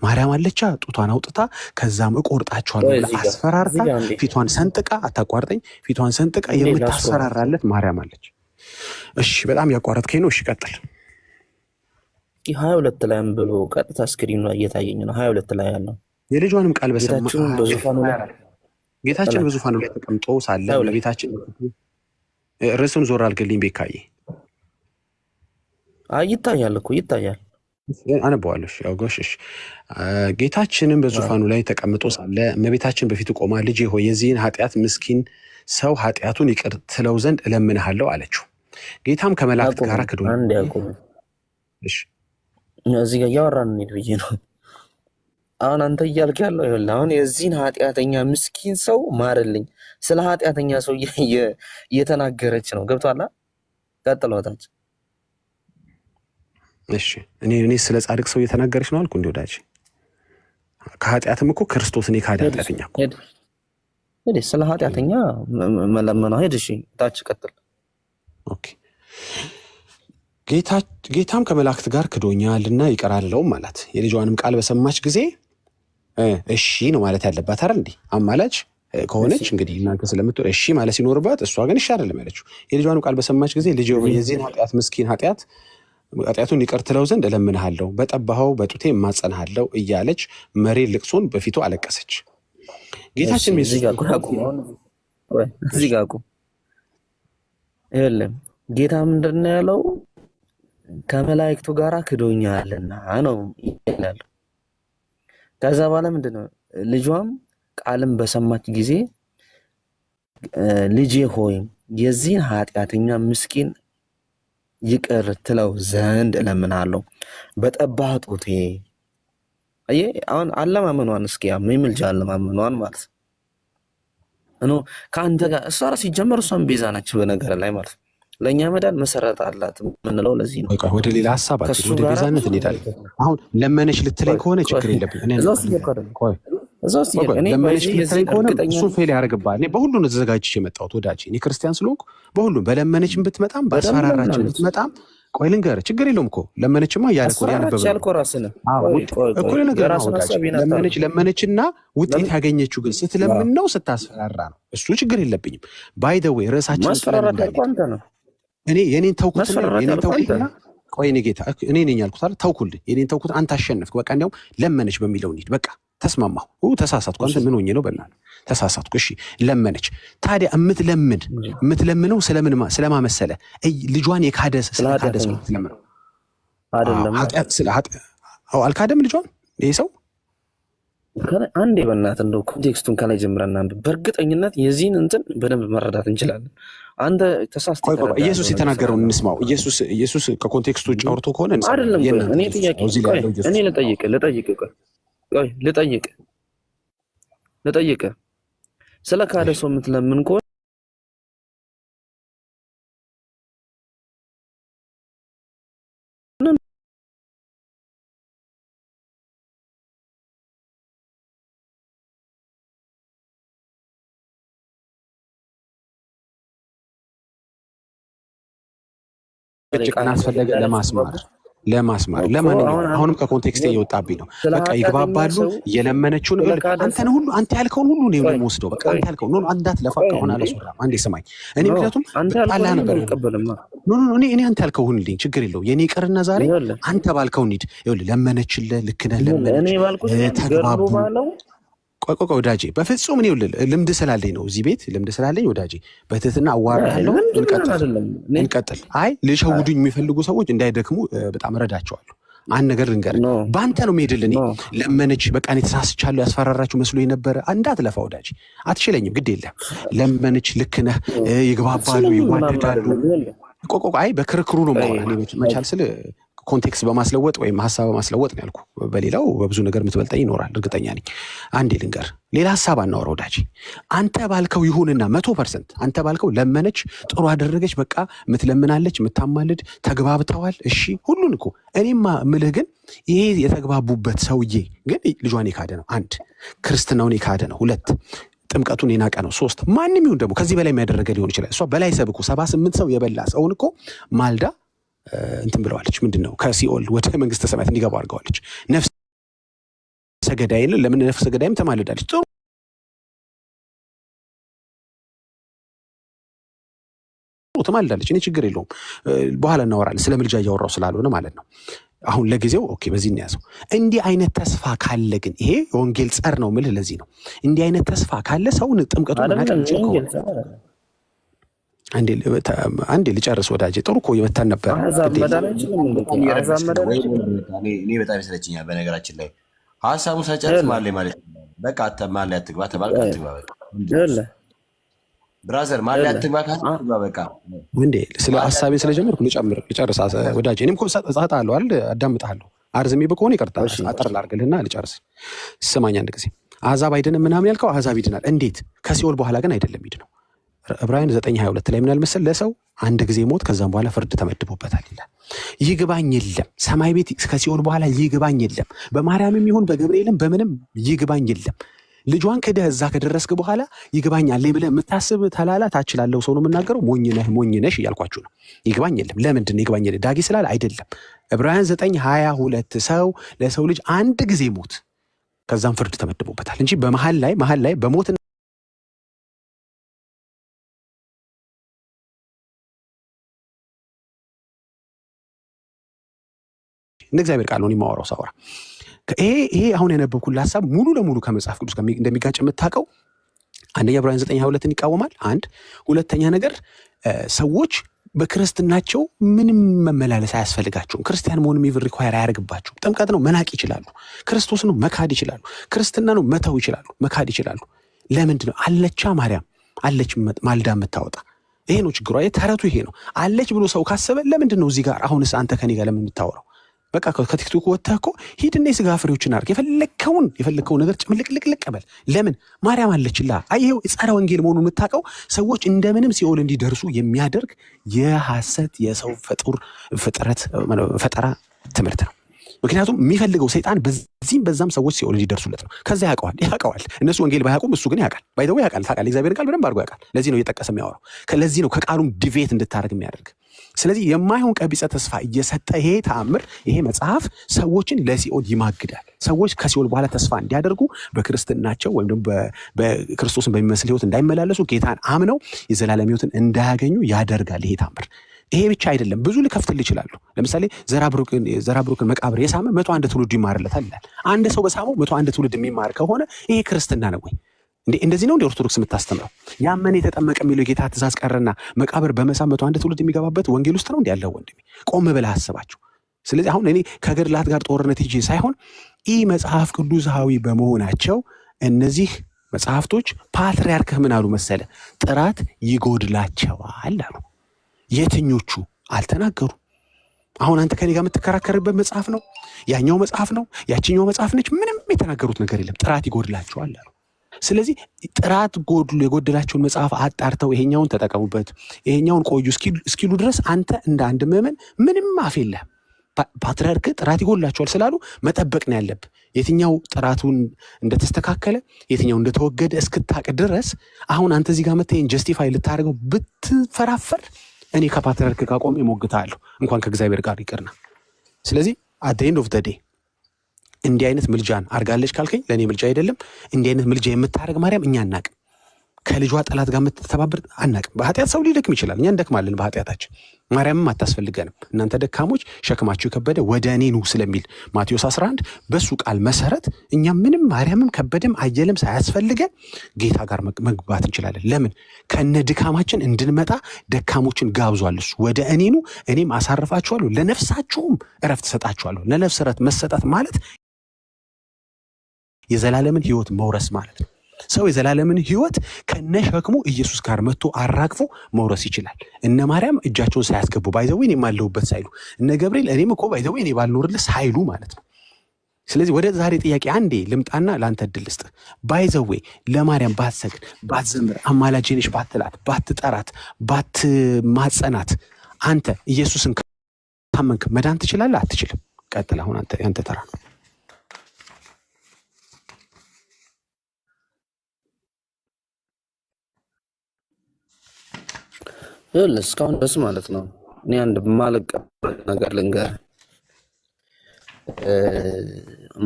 ማርያም አለቻ ጡቷን አውጥታ ከዛም እቆርጣቸዋለሁ ብላ አስፈራርታ ፊቷን ሰንጥቃ፣ አታቋርጠኝ፣ ፊቷን ሰንጥቃ የምታስፈራራለት ማርያም አለች። እሺ፣ በጣም ያቋረጥከኝ ነው። እሺ፣ ቀጥል። 22 ላይ ብሎ ቀጥታ ስክሪኑ ላይ እየታየኝ ነው። 22 ላይ ያለው የልጇንም ቃል በሰማ ጌታችን በዙፋኑ ላይ ተቀምጦ ሳለ ለቤታችን ርዕሱን ዞር አልገልኝ ቤካዬ ይታያል እኮ ይታያል። አነበዋለሁ። ያው ጎሽሽ ጌታችንም በዙፋኑ ላይ ተቀምጦ ሳለ እመቤታችን በፊቱ ቆማ ልጄ ሆይ የዚህን ኃጢአት ምስኪን ሰው ኃጢአቱን ይቅር ትለው ዘንድ እለምንሃለሁ አለችው። ጌታም ከመላእክት ጋር ክዶ እሺ እዚህ ጋር እያወራን እንሂድ ብዬ ነው። አሁን አንተ እያልክ ያለው ይኸውልህ፣ አሁን የዚህን ኃጢአተኛ ምስኪን ሰው ማርልኝ፣ ስለ ኃጢአተኛ ሰው እየተናገረች ነው። ገብቶሃል? ቀጥሎታች። እሺ እኔ ስለ ጻድቅ ሰው እየተናገረች ነው አልኩ። እንዴ ወዳጅ፣ ከኃጢአትም እኮ ክርስቶስን የካደ ኃጢአተኛ እኮ ሄደ። ስለ ኃጢአተኛ መለመኗ ሄድ። እሺ ታች ቀጥል። ኦኬ። ጌታም ከመላእክት ጋር ክዶኛልና ይቅር አልለውም አላት። የልጇንም ቃል በሰማች ጊዜ እሺ ነው ማለት ያለባት አይደል እንዴ? አማላጅ ከሆነች እንግዲህ እናንተ ስለምትወር እሺ ማለት ሲኖርባት፣ እሷ ግን እሺ አይደለም ያለችው። የልጇንም ቃል በሰማች ጊዜ ልጅ የዚህን ኃጢአት ምስኪን ኃጢአቱን ይቅር ትለው ዘንድ እለምንሃለሁ፣ በጠባኸው በጡቴ እማጸንሃለሁ እያለች መሬት ልቅሶን በፊቱ አለቀሰች። ጌታችን እዚህ ጋር ቁም። ይኸውልህ ጌታ ምንድን ነው ያለው? ከመላእክቱ ጋር ክዶኛልና ነው ይላል። ከዛ በኋላ ምንድነው? ልጇም ቃልም በሰማች ጊዜ ልጄ ሆይ የዚህን ኃጢአተኛ ምስኪን ይቅር ትለው ዘንድ እለምናለሁ፣ በጠባህ ጡቴ። አየህ አሁን አለማመኗን እስኪ ምልጃ አለማመኗን ማለት ነው። ከአንተ ጋር እሷ ራስ ሲጀመር እሷን ቤዛ ናች በነገር ላይ ማለት ነው። ለእኛ መዳን መሰረት አላት የምንለው ለዚህ ነው። ወደ ሌላ ሀሳብ ወደ ቤዛነት እንሄዳለን። አሁን ለመነች ልትለኝ ከሆነ ችግር የለብኝ። ለመነች ልትለኝ ከሆነ እሱን ፌል ያደርግብሃል። እኔ በሁሉ ነው ተዘጋጅቼ የመጣሁት ወዳጅ። እኔ ክርስቲያን ስለሆንኩ በሁሉም በለመነችን ብትመጣም በአስፈራራችን ብትመጣም፣ ቆይ ልንገርህ፣ ችግር የለውም እኮ ለመነችማ ለመነችና ውጤት ያገኘችው ግን ስትለምን ነው ስታስፈራራ ነው። እሱ ችግር የለብኝም። ባይ ዘ ዌይ ርዕሳችን እኔ የኔን ተውኩትና ቆይ እኔ ጌታ እኔ ነኝ ያልኩት አይደል? ተውኩልህ፣ የኔን ተውኩት፣ አንተ አሸነፍክ። በቃ እንዲያውም ለመነች በሚለው እንሂድ። በቃ ተስማማሁ። ተሳሳትኩ። አንተ ምን ሆኜ ነው? በእናትህ ተሳሳትኩ። እሺ ለመነች። ታዲያ የምትለምነው ስለማመሰለ ልጇን የካደ ስለካደ ሰው የምትለምነው አይደለም። አልካደም ልጇን ይሄ ሰው አንዴ በእናትህ እንደው ኮንቴክስቱን ከላይ ጀምረን እናንብብ። በእርግጠኝነት የዚህን እንትን በደንብ መረዳት እንችላለን። አንተ ተሳስተህ ቆይ የተረዳኸው ኢየሱስ ነገር የተናገረውን ስላለ እንስማው። ኢየሱስ ከኮንቴክስቱ ውጭ አውርቶ ከሆነ አይደለም። ቆይ የእናንተ እኔ ኢየሱስ ጥያቄ ነው እዚህ ላይ ቆይ ያለው ኢየሱስ እኔ ልጠይቅህ ስለ ካደ ሰው የምትለምን ከሆነ ጭቅጭቅን አስፈለገ ለማስማር ለማንኛውም አሁንም ከኮንቴክስት እየወጣብኝ ነው። በቃ ይግባባሉ። እየለመነችውን አንተ ያልከውን ሁሉ ነው የምወስደው። በቃ አንተ ያልከውን ነው እንዳትለፋ ከሆነ አላስወራም። አንዴ ስማኝ። እኔ ምክንያቱም ጣላ ነበር እኔ አንተ ያልከው ሁንልኝ ችግር የለው የኔ ቅርና ዛሬ አንተ ባልከው እንሂድ። ይኸውልህ ለመነችልህ፣ ልክ ነህ። ለመነች፣ ተግባቡ። ቆይ ወዳጄ በፍጹም እኔ ልምድ ስላለኝ ነው እዚህ ቤት ልምድ ስላለኝ ወዳጄ በትህትና አዋራለሁ። እንቀጥል። አይ ልሸውዱኝ የሚፈልጉ ሰዎች እንዳይደክሙ በጣም እረዳቸዋለሁ። አንድ ነገር ልንገርህ፣ በአንተ ነው የምሄድልህ። እኔ ለመነች፣ በቃ እኔ ተሳስቻለሁ፣ ያስፈራራችሁ መስሎ የነበረ እንዳትለፋ ወዳጄ፣ አትችለኝም። ግድ የለም ለመነች፣ ልክ ነህ። ይግባባሉ፣ ይዋደዳሉ። አይ በክርክሩ ነው መቻል ስል ኮንቴክስት በማስለወጥ ወይም ሀሳብ በማስለወጥ ነው ያልኩ። በሌላው በብዙ ነገር የምትበልጠኝ ይኖራል እርግጠኛ ነኝ። አንዴ ልንገር፣ ሌላ ሀሳብ አናወራ ወዳጅ። አንተ ባልከው ይሁንና 100% አንተ ባልከው ለመነች፣ ጥሩ አደረገች፣ በቃ የምትለምናለች፣ የምታማልድ፣ ተግባብተዋል። እሺ ሁሉን እኮ እኔማ ምልህ ግን ይሄ የተግባቡበት ሰውዬ ግን ልጇን የካደ ነው። 1 ክርስትናውን የካደ ነው። 2 ጥምቀቱን የናቀ ነው። 3 ማንም ይሁን ደግሞ ከዚህ በላይ የሚያደረገ ሊሆን ይችላል። እሷ በላይ ሰብኩ 78 ሰው የበላ ሰውን እኮ ማልዳ እንትን ብለዋለች። ምንድን ነው ከሲኦል ወደ መንግስተ ሰማያት እንዲገቡ አድርገዋለች። ነፍሰ ገዳይን ለምን ነፍሰ ገዳይም ተማልዳለች። ጥሩ ተማልዳለች። እኔ ችግር የለውም። በኋላ እናወራለን ስለ ምልጃ እያወራው ስላልሆነ ማለት ነው። አሁን ለጊዜው ኦኬ፣ በዚህ እንያዘው። እንዲህ አይነት ተስፋ ካለ ግን ይሄ የወንጌል ጸር ነው የምልህ ለዚህ ነው። እንዲህ አይነት ተስፋ ካለ ሰውን ጥምቀቱ መናቅ አንዴ ልጨርስ ወዳጄ። ጥሩ እኮ የመታን ነበር። እኔ በጣም ይሰለችኛል በነገራችን ላይ ሀሳቡ ሳጨርስ ማለ ማለት በቃ ማለ አትግባ ተባልክ አትግባ። በቃ ብራዘር ማለ አትግባ ካትግባ በቃ እንዴ። ስለ ሀሳቤ ስለጀመርኩ ልጨርስ ወዳጄ። እኔም እኮ እሰጥሃለሁ አይደል፣ አዳምጥሃለሁ። አርዝሜ በከሆነ ይቅርታ አጠር ላድርግልህና ልጨርስ። ስማኝ አንድ ጊዜ አሕዛብ አይድንም ምናምን ያልከው አሕዛብ ይድናል። እንዴት? ከሲኦል በኋላ ግን አይደለም ይድነው። ዕብራውያን 9:22 ላይ ምን ያህል መሰል ለሰው አንድ ጊዜ ሞት ከዛም በኋላ ፍርድ ተመድቦበታል ይላል። ይግባኝ የለም ሰማይ ቤት ከሲኦል በኋላ ይግባኝ የለም። በማርያምም ይሁን በገብርኤልም በምንም ይግባኝ የለም። ልጇን ክደህ እዛ ከደረስክ በኋላ ይግባኝ አለ ብለህ የምታስብ ተላላ ታችላለው ሰው ነው የምናገረው። ሞኝ ነሽ እያልኳችሁ ነው። ይግባኝ የለም። ለምንድን ነው ይግባኝ የለም? ዳጊ ስላል አይደለም። ዕብራውያን 9:22 ሰው ለሰው ልጅ አንድ ጊዜ ሞት ከዛም ፍርድ ተመድቦበታል እንጂ በመሀል ላይ በሞት እንደ እግዚአብሔር ቃል ነው የማወራው ሳወራ። ይሄ አሁን ያነበብኩልህ ሀሳብ ሙሉ ለሙሉ ከመጽሐፍ ቅዱስ እንደሚጋጭ የምታውቀው አንደኛ ዕብራውያን 9:22 ይቃወማል። 1 ሁለተኛ ነገር ሰዎች በክርስትናቸው ምንም መመላለስ አያስፈልጋቸውም። ክርስቲያን መሆን የሚቭር ሪኳየር አያደርግባቸውም። ጥምቀት ነው መናቅ ይችላሉ። ክርስቶስ ነው መካድ ይችላሉ። ክርስትና ነው መተው ይችላሉ፣ መካድ ይችላሉ። ለምንድን ነው? አለቻ ማርያም አለች ማልዳ የምታወጣ። ይሄ ነው ችግሯ። ተረቱ ይሄ ነው። አለች ብሎ ሰው ካሰበ ለምንድን ነው እዚህ ጋር አሁንስ አንተ ከኔ ጋር ለምን የምታወራው? በቃ ከቲክቶክ ወጥተህ እኮ ሂድና የስጋ ፍሬዎችን አድርግ። የፈለግከውን ነገር ጭምልቅልቅልቅ በል። ለምን? ማርያም አለችላ። ይሄው ጸረ ወንጌል መሆኑን የምታውቀው ሰዎች እንደምንም ሲኦል እንዲደርሱ የሚያደርግ የሐሰት የሰው ፈጠራ ትምህርት ነው። ምክንያቱም የሚፈልገው ሰይጣን በዚህም በዛም ሰዎች ሲኦል እንዲደርሱለት ነው። ከዛ ያውቀዋል። እነሱ ወንጌል ባያውቁም እሱ ግን ያውቃል። ባይደው ያውቃል። ታውቃለህ፣ እግዚአብሔር ቃል በደንብ አድርጎ ያውቃል። ለዚህ ነው እየጠቀሰ የሚያወራው። ለዚህ ነው ከቃሉም ዲቬት እንድታደርግ የሚያደርግ። ስለዚህ የማይሆን ቀቢጸ ተስፋ እየሰጠ ይሄ ተአምር፣ ይሄ መጽሐፍ ሰዎችን ለሲኦል ይማግዳል። ሰዎች ከሲኦል በኋላ ተስፋ እንዲያደርጉ በክርስትናቸው ወይም ደግሞ በክርስቶስን በሚመስል ህይወት እንዳይመላለሱ ጌታን አምነው የዘላለም ህይወትን እንዳያገኙ ያደርጋል ይሄ ተአምር። ይሄ ብቻ አይደለም፣ ብዙ ልከፍትል ይችላሉ። ለምሳሌ ዘራብሩክን መቃብር የሳመ 101 ትውልድ ይማርለታል ይላል። አንድ ሰው በሳመው 101 ትውልድ የሚማር ከሆነ ይሄ ክርስትና ነው ወይ? እንደዚህ ነው እንደ ኦርቶዶክስ የምታስተምረው? ያመነ የተጠመቀ የሚለው የጌታ ትእዛዝ ቀረና መቃብር በመሳም 101 ትውልድ የሚገባበት ወንጌል ውስጥ ነው እንዲ ያለው? ወንድሜ ቆም ብለህ አስባችሁ። ስለዚህ አሁን እኔ ከገድላት ጋር ጦርነት ይዤ ሳይሆን ኢ መጽሐፍ ቅዱሳዊ በመሆናቸው እነዚህ መጽሐፍቶች ፓትርያርክህ ምን አሉ መሰለ? ጥራት ይጎድላቸዋል አሉ። የትኞቹ አልተናገሩ። አሁን አንተ ከኔ ጋር የምትከራከርበት መጽሐፍ ነው፣ ያኛው መጽሐፍ ነው፣ ያችኛው መጽሐፍ ነች። ምንም የተናገሩት ነገር የለም። ጥራት ይጎድላቸዋል አሉ። ስለዚህ ጥራት የጎደላቸውን መጽሐፍ አጣርተው ይሄኛውን ተጠቀሙበት፣ ይሄኛውን ቆዩ እስኪሉ ድረስ አንተ እንደ አንድ ምዕመን ምንም አፍ የለህም። ፓትርያርክ ጥራት ይጎድላቸዋል ስላሉ መጠበቅ ነው ያለብህ። የትኛው ጥራቱን እንደተስተካከለ የትኛው እንደተወገደ እስክታቅ ድረስ አሁን አንተ እዚህ ጋር መተህ ጀስቲፋይ ልታደርገው ብትፈራፈር እኔ ከፓትርያርክ ጋር ቆሜ እሞግታለሁ፣ እንኳን ከእግዚአብሔር ጋር ይቅርና። ስለዚህ አት ኤንድ ኦፍ ዘ ዴይ እንዲህ አይነት ምልጃን አርጋለች ካልከኝ ለእኔ ምልጃ አይደለም። እንዲህ አይነት ምልጃ የምታደርግ ማርያም እኛ አናቅም። ከልጇ ጠላት ጋር የምትተባበር አናቅም። በኃጢአት ሰው ሊደክም ይችላል፣ እኛ እንደክማለን በኃጢአታችን። ማርያምም አታስፈልገንም። እናንተ ደካሞች ሸክማችሁ የከበደ ወደ እኔ ኑ ስለሚል ማቴዎስ 11 በሱ ቃል መሰረት እኛም ምንም ማርያምም ከበደም አየለም ሳያስፈልገን ጌታ ጋር መግባት እንችላለን። ለምን? ከነ ድካማችን እንድንመጣ ደካሞችን ጋብዟል እሱ። ወደ እኔ ኑ እኔም አሳርፋችኋለሁ፣ ለነፍሳችሁም እረፍት እሰጣችኋለሁ። ለነፍስ እረፍት መሰጠት ማለት የዘላለምን ህይወት መውረስ ማለት ነው። ሰው የዘላለምን ህይወት ከነሸክሙ ኢየሱስ ጋር መጥቶ አራግፎ መውረስ ይችላል። እነ ማርያም እጃቸውን ሳያስገቡ ባይዘዌ እኔ ማለሁበት ሳይሉ፣ እነ ገብርኤል እኔም እኮ ባይዘዌ እኔ ባልኖርልህ ሳይሉ ማለት ነው። ስለዚህ ወደ ዛሬ ጥያቄ አንዴ ልምጣና ለአንተ እድል ልስጥ። ባይዘዌ ለማርያም ባትሰግድ፣ ባትዘምር፣ አማላጄ ነሽ ባትላት፣ ባትጠራት፣ ባትማጸናት አንተ ኢየሱስን ካመንክ መዳን ትችላለህ? አትችልም? ቀጥል። አሁን አንተ ተራ ነው። እስካሁን ድረስ ማለት ነው እኔ አንድ ማልቀበል ነገር ልንገር።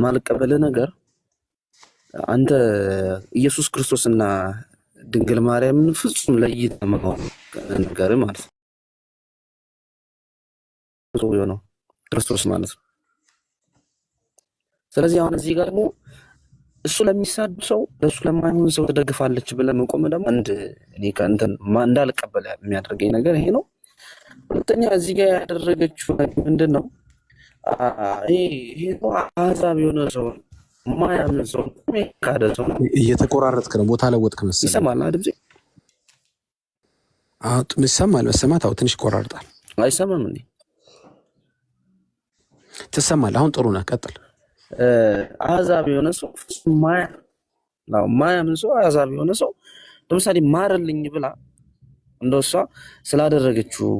ማልቀበል ነገር አንተ ኢየሱስ ክርስቶስና ድንግል ማርያምን ፍጹም ለይተህ መሆን ነገር ማለት ነው ክርስቶስ ማለት ነው። ስለዚህ አሁን እዚህ ጋር ደግሞ እሱ ለሚሳዱ ሰው ለእሱ ለማይሆን ሰው ትደግፋለች ብለህ መቆም ደግሞ እኔ ከእንትን እንዳልቀበል የሚያደርገኝ ነገር ይሄ ነው። ሁለተኛ እዚህ ጋር ያደረገችው ምንድን ነው? ይሄ አሕዛብ የሆነ ሰው ማያምን ሰው ካደ ሰው እየተቆራረጥክ ነው። ቦታ ለወጥክ መሰለኝ። ይሰማል ድምጼ? ይሰማል። መሰማት ትንሽ ይቆራርጣል። አይሰማም እንዴ? ትሰማል። አሁን ጥሩ ነህ። ቀጥል። አሕዛብ የሆነ ሰው ማያምን ሰው አሕዛብ የሆነ ሰው ለምሳሌ ማርልኝ ብላ እንደው እሷ ስላደረገችው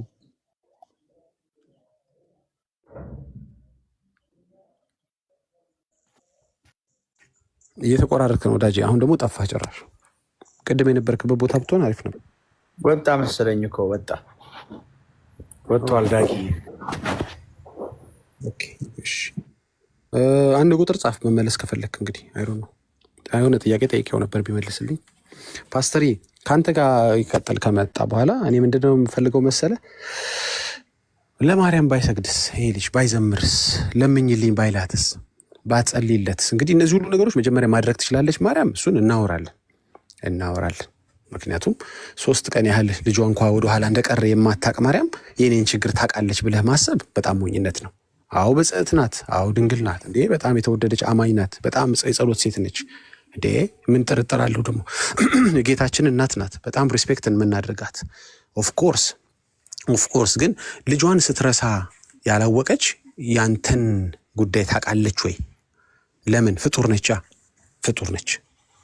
እየተቆራረጥክ ነው ወዳጄ። አሁን ደግሞ ጠፋህ ጭራሽ። ቅድም የነበርክበት ቦታ ብትሆን አሪፍ ነበር። ወጣ መሰለኝ እኮ ወጥቷል ዳጊ። ኦኬ እሺ፣ አንድ ቁጥር ጻፍ መመለስ ከፈለክ። እንግዲህ የሆነ ጥያቄ ጠይቄው ነበር ቢመልስልኝ። ፓስተሪ ከአንተ ጋር ይቀጥል ከመጣ በኋላ እኔ ምንድነው የምፈልገው መሰለ፣ ለማርያም ባይሰግድስ ይሄ ልጅ ባይዘምርስ፣ ለምኝልኝ ባይላትስ፣ ባትጸልይለትስ? እንግዲህ እነዚህ ሁሉ ነገሮች መጀመሪያ ማድረግ ትችላለች ማርያም። እሱን እናወራለን። ምክንያቱም 3 ቀን ያህል ልጇ እንኳ ወደኋላ እንደቀረ የማታቅ ማርያም የኔን ችግር ታውቃለች ብለህ ማሰብ በጣም ሞኝነት ነው። አዎ ብጽዕት ናት። አዎ ድንግል ናት። እንዴ በጣም የተወደደች አማኝ ናት። በጣም የጸሎት ሴት ነች። እንዴ ምን ጥርጥር አለው? ደግሞ ጌታችን እናት ናት። በጣም ሪስፔክትን የምናደርጋት ኦፍኮርስ። ግን ልጇን ስትረሳ ያላወቀች ያንተን ጉዳይ ታውቃለች ወይ? ለምን? ፍጡር ነች።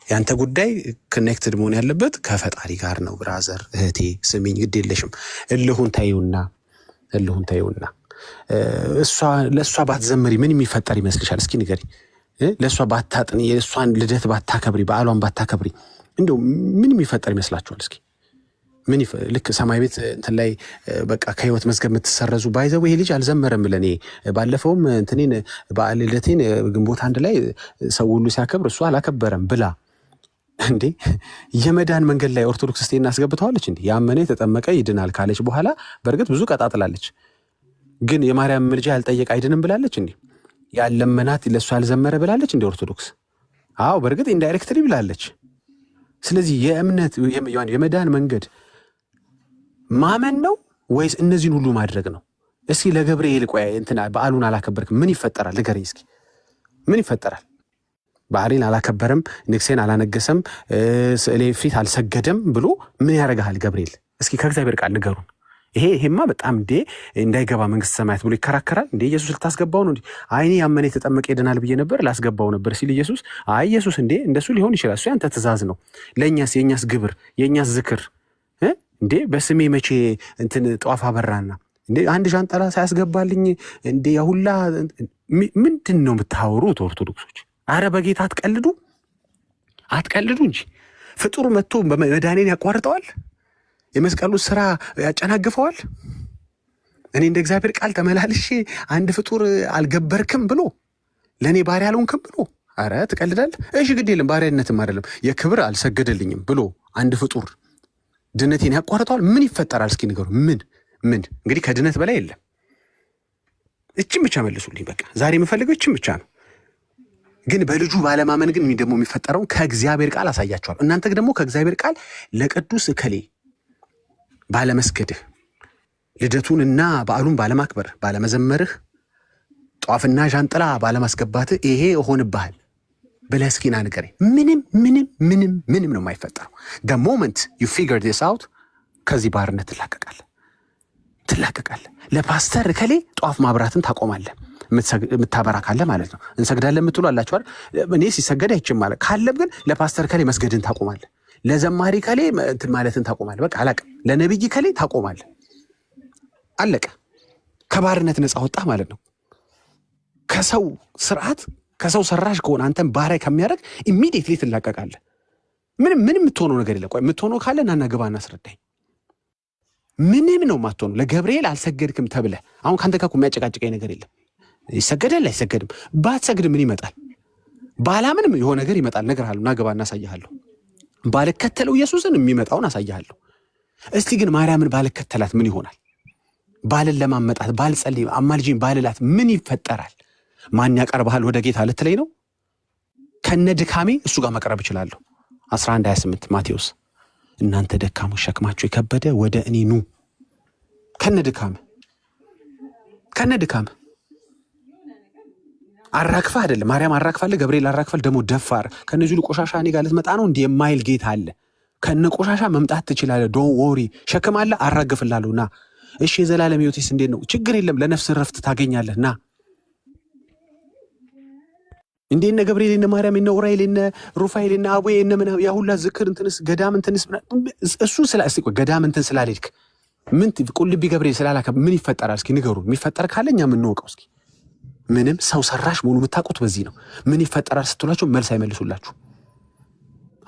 ያንተ ጉዳይ ኮኔክትድ መሆን ያለበት ከፈጣሪ ጋር ነው። ብራዘር እህቴ ስሚኝ፣ ግድ የለሽም። እልሁን ታዩና ለእሷ ባትዘምሪ ምን የሚፈጠር ይመስልሻል? እስኪ ንገሪኝ። ለእሷ ባታጥኒ፣ የእሷን ልደት ባታከብሪ፣ በዓሏን ባታከብሪ እንደው ምን የሚፈጠር ይመስላችኋል? እስኪ ልክ ሰማይ ቤት እንትን ላይ በቃ ከህይወት መዝገብ የምትሰረዙ ባይዘው ይሄ ልጅ አልዘመረም ለኔ ባለፈውም እንትኔን በዓል ልደቴን ግንቦት 1 ላይ ሰው ሁሉ ሲያከብር እሱ አላከበረም ብላ እንዴ የመዳን መንገድ ላይ ኦርቶዶክስ ስቴና አስገብተዋለች። እንዴ ያመነ የተጠመቀ ይድናል ካለች በኋላ በእርግጥ ብዙ ቀጣጥላለች። ግን የማርያም ምልጃ ያልጠየቅ አይድንም ብላለች። እንዴ ያለመናት ለእሱ ያልዘመረ ብላለች። እንዴ ኦርቶዶክስ አዎ በእርግጥ ኢንዳይሬክትሊ ብላለች። ስለዚህ የእምነት የመዳን መንገድ ማመን ነው ወይስ እነዚህን ሁሉ ማድረግ ነው? እስኪ ለገብርኤል ቆይ እንትና በዓሉን አላከበርክም ምን ይፈጠራል ንገረኝ እስኪ። ምን ይፈጠራል? ባህሪን አላከበረም፣ ንግሴን አላነገሰም፣ ስዕሌ ፊት አልሰገደም ብሎ ምን ያደርግሃል ገብርኤል? እስኪ ከእግዚአብሔር ቃል ንገሩን። ይሄማ በጣም እንዴ እንዳይገባ መንግስት ሰማያት ብሎ ይከራከራል እንዴ? ኢየሱስ ልታስገባው ነው እንዴ? አይኔ ያመነ የተጠመቀ ይድናል ብዬ ነበር ላስገባው ነበር ሲል ኢየሱስ አይ ኢየሱስ እንዴ እንደሱ ሊሆን ይችላል፣ እሱ ያንተ ትእዛዝ ነው። ለእኛስ የእኛስ ግብር የእኛስ ዝክር እንዴ በስሜ መቼ እንትን ጧፍ አበራና እንዴ አንድ ዣንጥላ ሳያስገባልኝ እንዴ ያሁላ ምንድን ነው የምታወሩት ኦርቶዶክሶች? አረ በጌታ አትቀልዱ እንጂ። ፍጡር መጥቶ መድኃኔን ያቋርጠዋል? የመስቀሉ ስራ ያጨናግፈዋል? እኔ እንደ እግዚአብሔር ቃል ተመላልሼ አንድ ፍጡር አልገበርክም ብሎ ለእኔ ባሪያ አልሆንክም ብሎ አረ ትቀልዳለህ? እሺ ግድ የለም ባሪያነትም አይደለም የክብር አልሰገደልኝም ብሎ አንድ ፍጡር ድነቴን ያቋርጠዋል? ምን ይፈጠራል? እስኪ ንገሩ። ምን እንግዲህ ከድነት በላይ የለም። እችም ብቻ መልሱልኝ። በቃ ዛሬ የምፈልገው እችም ብቻ ነው። ግን በልጁ ባለማመን ግን ደግሞ የሚፈጠረውን ከእግዚአብሔር ቃል አሳያቸዋል። እናንተ ደግሞ ከእግዚአብሔር ቃል ለቅዱስ እከሌ ባለመስገድህ፣ ልደቱንና በዓሉን ባለማክበር፣ ባለመዘመርህ፣ ጧፍና ዣንጥላ ባለማስገባትህ ይሄ እሆንብሃል ብለህ እስኪ ና ንገረኝ። ምንም ነው የማይፈጠረው። the moment you figure this out ከዚህ ባርነት ትላቀቃለህ። ለፓስተር እከሌ ጧፍ ማብራትን ታቆማለህ፣ የምታበራ ካለ ማለት ነው። እንሰግዳለን የምትሉ አላችኋል። እኔ ሲሰገድ አይችም ማለት ካለም ግን ለፓስተር ከሌ መስገድን ታቆማለህ። ለዘማሪ ከሌ እንትን ማለትን ታቆማለህ። በቃ አላቅም። ለነብይ ከሌ ታቆማለህ። አለቀ። ከባርነት ነፃ ወጣ ማለት ነው። ከሰው ስርዓት ከሰው ሰራሽ ከሆነ አንተን ባሪያ ከሚያደርግ ኢሚዲየትሊ ትላቀቃለህ። ምንም የምትሆነው ነገር የለም። ቆይ የምትሆነው ካለ ናና ግባ እናስረዳኝ። ምንም ነው የማትሆነው። ለገብርኤል አልሰገድክም ተብለህ አሁን ከአንተ ጋር እኮ የሚያጨቃጭቀኝ ነገር የለም። ይሰገዳል አይሰገድም። ባትሰግድ ምን ይመጣል? ባላምንም የሆነ ነገር ይመጣል። እነግርሃለሁ። ና ግባ እናሳይሃለሁ። ባልከተለው ኢየሱስን የሚመጣውን አሳይሃለሁ። እስቲ ግን ማርያምን ባልከተላት ምን ይሆናል? ባልን ለማመጣት ባልጸልይ አማልጂን ባልላት ምን ይፈጠራል? ማን ያቀርብሃል ወደ ጌታ ልትለኝ ነው? ከነ ድካሜ እሱ ጋር መቅረብ እችላለሁ። 11:28 ማቴዎስ እናንተ ደካሞች ሸክማችሁ የከበደ ወደ እኔ ኑ። ከነ ድካም አራክፋ አይደለም ማርያም አራክፋለህ፣ ገብርኤል አራክፋል። ደግሞ ደፋር ከነዚህ ቆሻሻ እኔ ጋር ልትመጣ ነው እንዲህ የማይል ጌታ አለ። ከነ ቆሻሻ መምጣት ትችላለህ። ዶን ወሪ ሸክም አለ አራግፍላለሁ ና። እሺ የዘላለም ሕይወቴስ እንዴት ነው? ችግር የለም ለነፍስ ረፍት ታገኛለህ ና። እንዴ እነ ገብርኤል እነ ማርያም እነ ኡራኤል እነ ሩፋኤል እነ አቡዬ እነ ምን ያሁላ ዝክር እንትንስ ገዳም እንትንስ እሱ እስኪ ገዳም እንትን ስላልሄድክ ምን ቁልቢ ገብርኤል ስላላከ ምን ይፈጠራል? እስኪ ንገሩ። የሚፈጠር ካለኛ ምን እንወቀው እስኪ። ምንም ሰው ሰራሽ መሆኑ የምታውቁት በዚህ ነው። ምን ይፈጠራል ስትሏቸው መልስ አይመልሱላችሁ።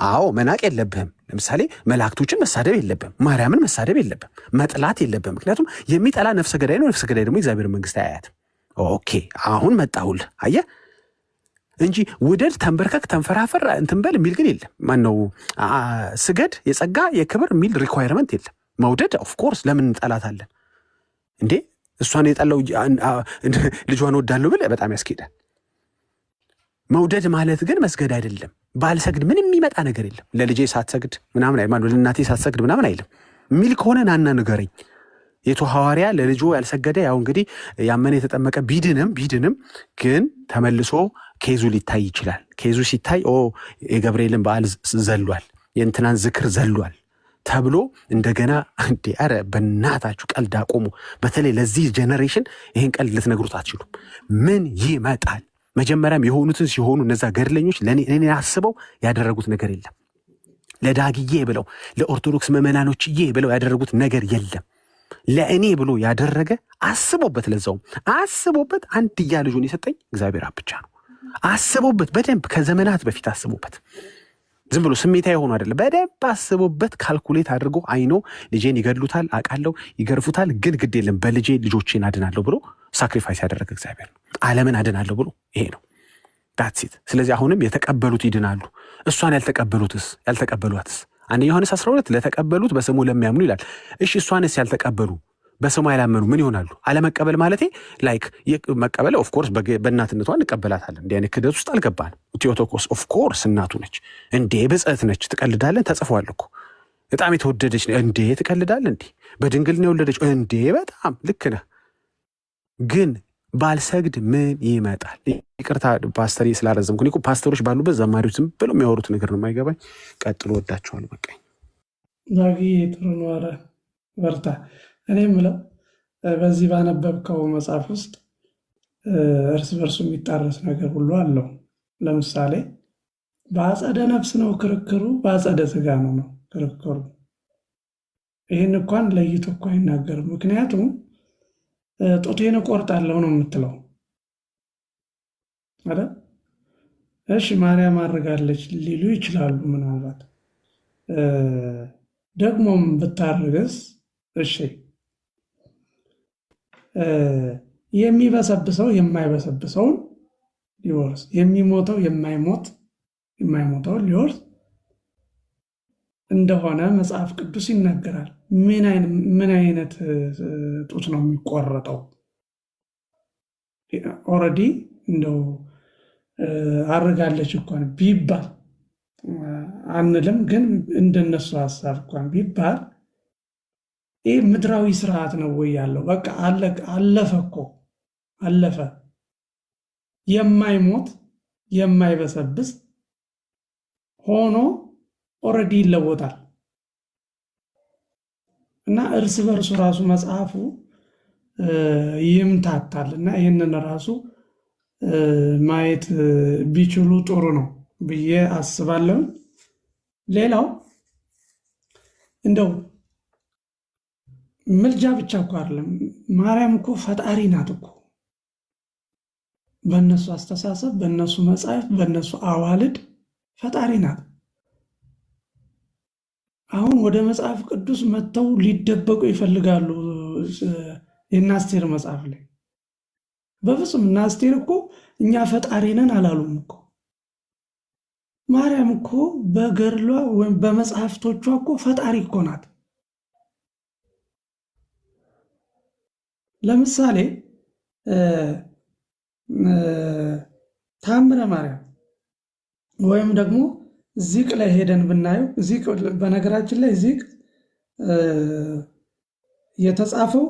አዎ መናቅ የለብህም። ለምሳሌ መላእክቶችን መሳደብ የለብህም። ማርያምን መሳደብ የለብህም። መጥላት የለብህም። ምክንያቱም የሚጠላ ነፍሰ ገዳይ ነው። ነፍሰ ገዳይ ደግሞ እግዚአብሔር መንግስት አያያትም። ኦኬ አሁን መጣሁልህ አየህ እንጂ ውደድ፣ ተንበርከክ፣ ተንፈራፈር እንትን በል የሚል ግን የለም። ማነው ስገድ፣ የጸጋ የክብር የሚል ሪኳየርመንት የለም። መውደድ ኦፍኮርስ ለምን እንጠላታለን እንዴ? እሷን የጠላው ልጇን ወዳለሁ ብለህ በጣም ያስኬዳል። መውደድ ማለት ግን መስገድ አይደለም። ባልሰግድ ምንም የሚመጣ ነገር የለም። ለልጄ ሳትሰግድ ምናምን ለእናቴ ሳትሰግድ ምናምን አይልም የሚል ከሆነ ናና ንገረኝ። የቱ ሐዋርያ ለልጁ ያልሰገደ ያው እንግዲህ ያመነ የተጠመቀ ቢድንም ግን ተመልሶ ኬዙ ሊታይ ይችላል። ኬዙ ሲታይ የገብርኤልን በዓል ዘሏል፣ የእንትናን ዝክር ዘሏል ተብሎ እንደገና እንዴ! ኧረ በእናታችሁ ቀልድ አቆሙ። በተለይ ለዚህ ጄኔሬሽን ይሄን ቀልድ ልትነግሩት አትችሉም። ምን ይመጣል? መጀመሪያም የሆኑትን ሲሆኑ እነዛ ገድለኞች ለእኔ አስበው ያደረጉት ነገር የለም። ለዳግዬ ብለው ለኦርቶዶክስ ምዕመናኖችዬ ብለው ያደረጉት ነገር የለም። ለእኔ ብሎ ያደረገ አስቦበት፣ ለዛውም አስቦበት አንድያ ልጁን የሰጠኝ እግዚአብሔር አብ ብቻ ነው። አስቦበት በደንብ ከዘመናት በፊት አስቦበት፣ ዝም ብሎ ስሜታ የሆኑ አይደለም። በደንብ አስቦበት ካልኩሌት አድርጎ አይኖ ልጄን ይገድሉታል አውቃለሁ፣ ይገርፉታል፣ ግን ግድ የለም በልጄ ልጆቼን አድናለሁ ብሎ ሳክሪፋይስ ያደረገ እግዚአብሔር ነው። ዓለምን አድናለሁ ብሎ ይሄ ነው ዳትሲት። ስለዚህ አሁንም የተቀበሉት ይድናሉ። እሷን ያልተቀበሏትስ አንደኛ ዮሐንስ 12 ለተቀበሉት በስሙ ለሚያምኑ ይላል። እሺ እሷንስ ያልተቀበሉ በስሙ ያላመኑ ምን ይሆናሉ? አለመቀበል ማለት ላይክ መቀበል ኦፍኮርስ በእናትነቷ እንቀበላታለን። እንዲህ አይነት ክደት ውስጥ አልገባንም። ቴዎቶኮስ ኦፍኮርስ እናቱ ነች እንዴ፣ ብጽዕት ነች። ትቀልዳለን? ተጽፏል እኮ በጣም የተወደደች እንዴ፣ ትቀልዳለን? እንዴ በድንግል ነው የወለደች እንዴ፣ በጣም ልክ ነህ። ግን ባልሰግድ ምን ይመጣል? ይቅርታ ፓስተር ስላረዘምኩ። እኔ እኮ ፓስተሮች ባሉበት ዘማሪዎች ዝም ብለው የሚያወሩት ነገር ነው የማይገባኝ። ቀጥሎ ወዳቸዋለሁ። በቃ ዛጊ ጥሩ ነው። ኧረ በርታ። እኔ የምለው በዚህ ባነበብከው መጽሐፍ ውስጥ እርስ በርሱ የሚጣረስ ነገር ሁሉ አለው። ለምሳሌ በአጸደ ነፍስ ነው ክርክሩ፣ በአጸደ ስጋ ነው ክርክሩ። ይህን እንኳን ለይቶ እኮ አይናገርም። ምክንያቱም ጡቴን እቆርጣለሁ ነው የምትለው አይደል? እሺ ማርያም አድርጋለች ሊሉ ይችላሉ። ምናልባት ደግሞም ብታርግስ እሺ፣ የሚበሰብሰው የማይበሰብሰውን ሊወርስ፣ የሚሞተው የማይሞተውን ሊወርስ እንደሆነ መጽሐፍ ቅዱስ ይናገራል። ምን አይነት ጡት ነው የሚቆረጠው? ኦልሬዲ እንደው አርጋለች እንኳን ቢባል አንልም፣ ግን እንደነሱ ሀሳብ እንኳን ቢባል ይህ ምድራዊ ስርዓት ነው ወይ ያለው? በቃ አለፈ እኮ አለፈ። የማይሞት የማይበሰብስ ሆኖ ኦልሬዲ ይለወጣል። እና እርስ በርሱ ራሱ መጽሐፉ ይምታታል። እና ይህንን ራሱ ማየት ቢችሉ ጥሩ ነው ብዬ አስባለሁ። ሌላው እንደው ምልጃ ብቻ እኮ አይደለም፣ ማርያም እኮ ፈጣሪ ናት እኮ። በእነሱ አስተሳሰብ፣ በእነሱ መጽሐፍ፣ በእነሱ አዋልድ ፈጣሪ ናት። አሁን ወደ መጽሐፍ ቅዱስ መጥተው ሊደበቁ ይፈልጋሉ። የእነ አስቴር መጽሐፍ ላይ በፍጹም እነ አስቴር እኮ እኛ ፈጣሪ ነን አላሉም እኮ። ማርያም እኮ በገድሏ ወይም በመጽሐፍቶቿ እኮ ፈጣሪ እኮ ናት። ለምሳሌ ታምረ ማርያም ወይም ደግሞ ዚቅ ላይ ሄደን ብናየው፣ ዚቅ በነገራችን ላይ ዚቅ የተጻፈው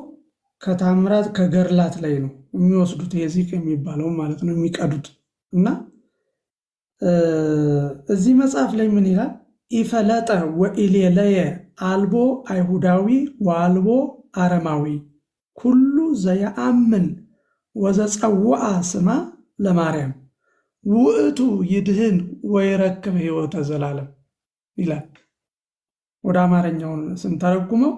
ከታምራት ከገድላት ላይ ነው የሚወስዱት፣ የዚቅ የሚባለው ማለት ነው የሚቀዱት። እና እዚህ መጽሐፍ ላይ ምን ይላል? ኢፈለጠ ወኢሌለየ አልቦ አይሁዳዊ ወአልቦ አረማዊ ኩሉ ዘየአምን ወዘጸውአ ስማ ለማርያም ውእቱ ይድህን ወይረክብ ሕይወተ ዘላለም ይላል። ወደ አማርኛውን ስንተረጉመው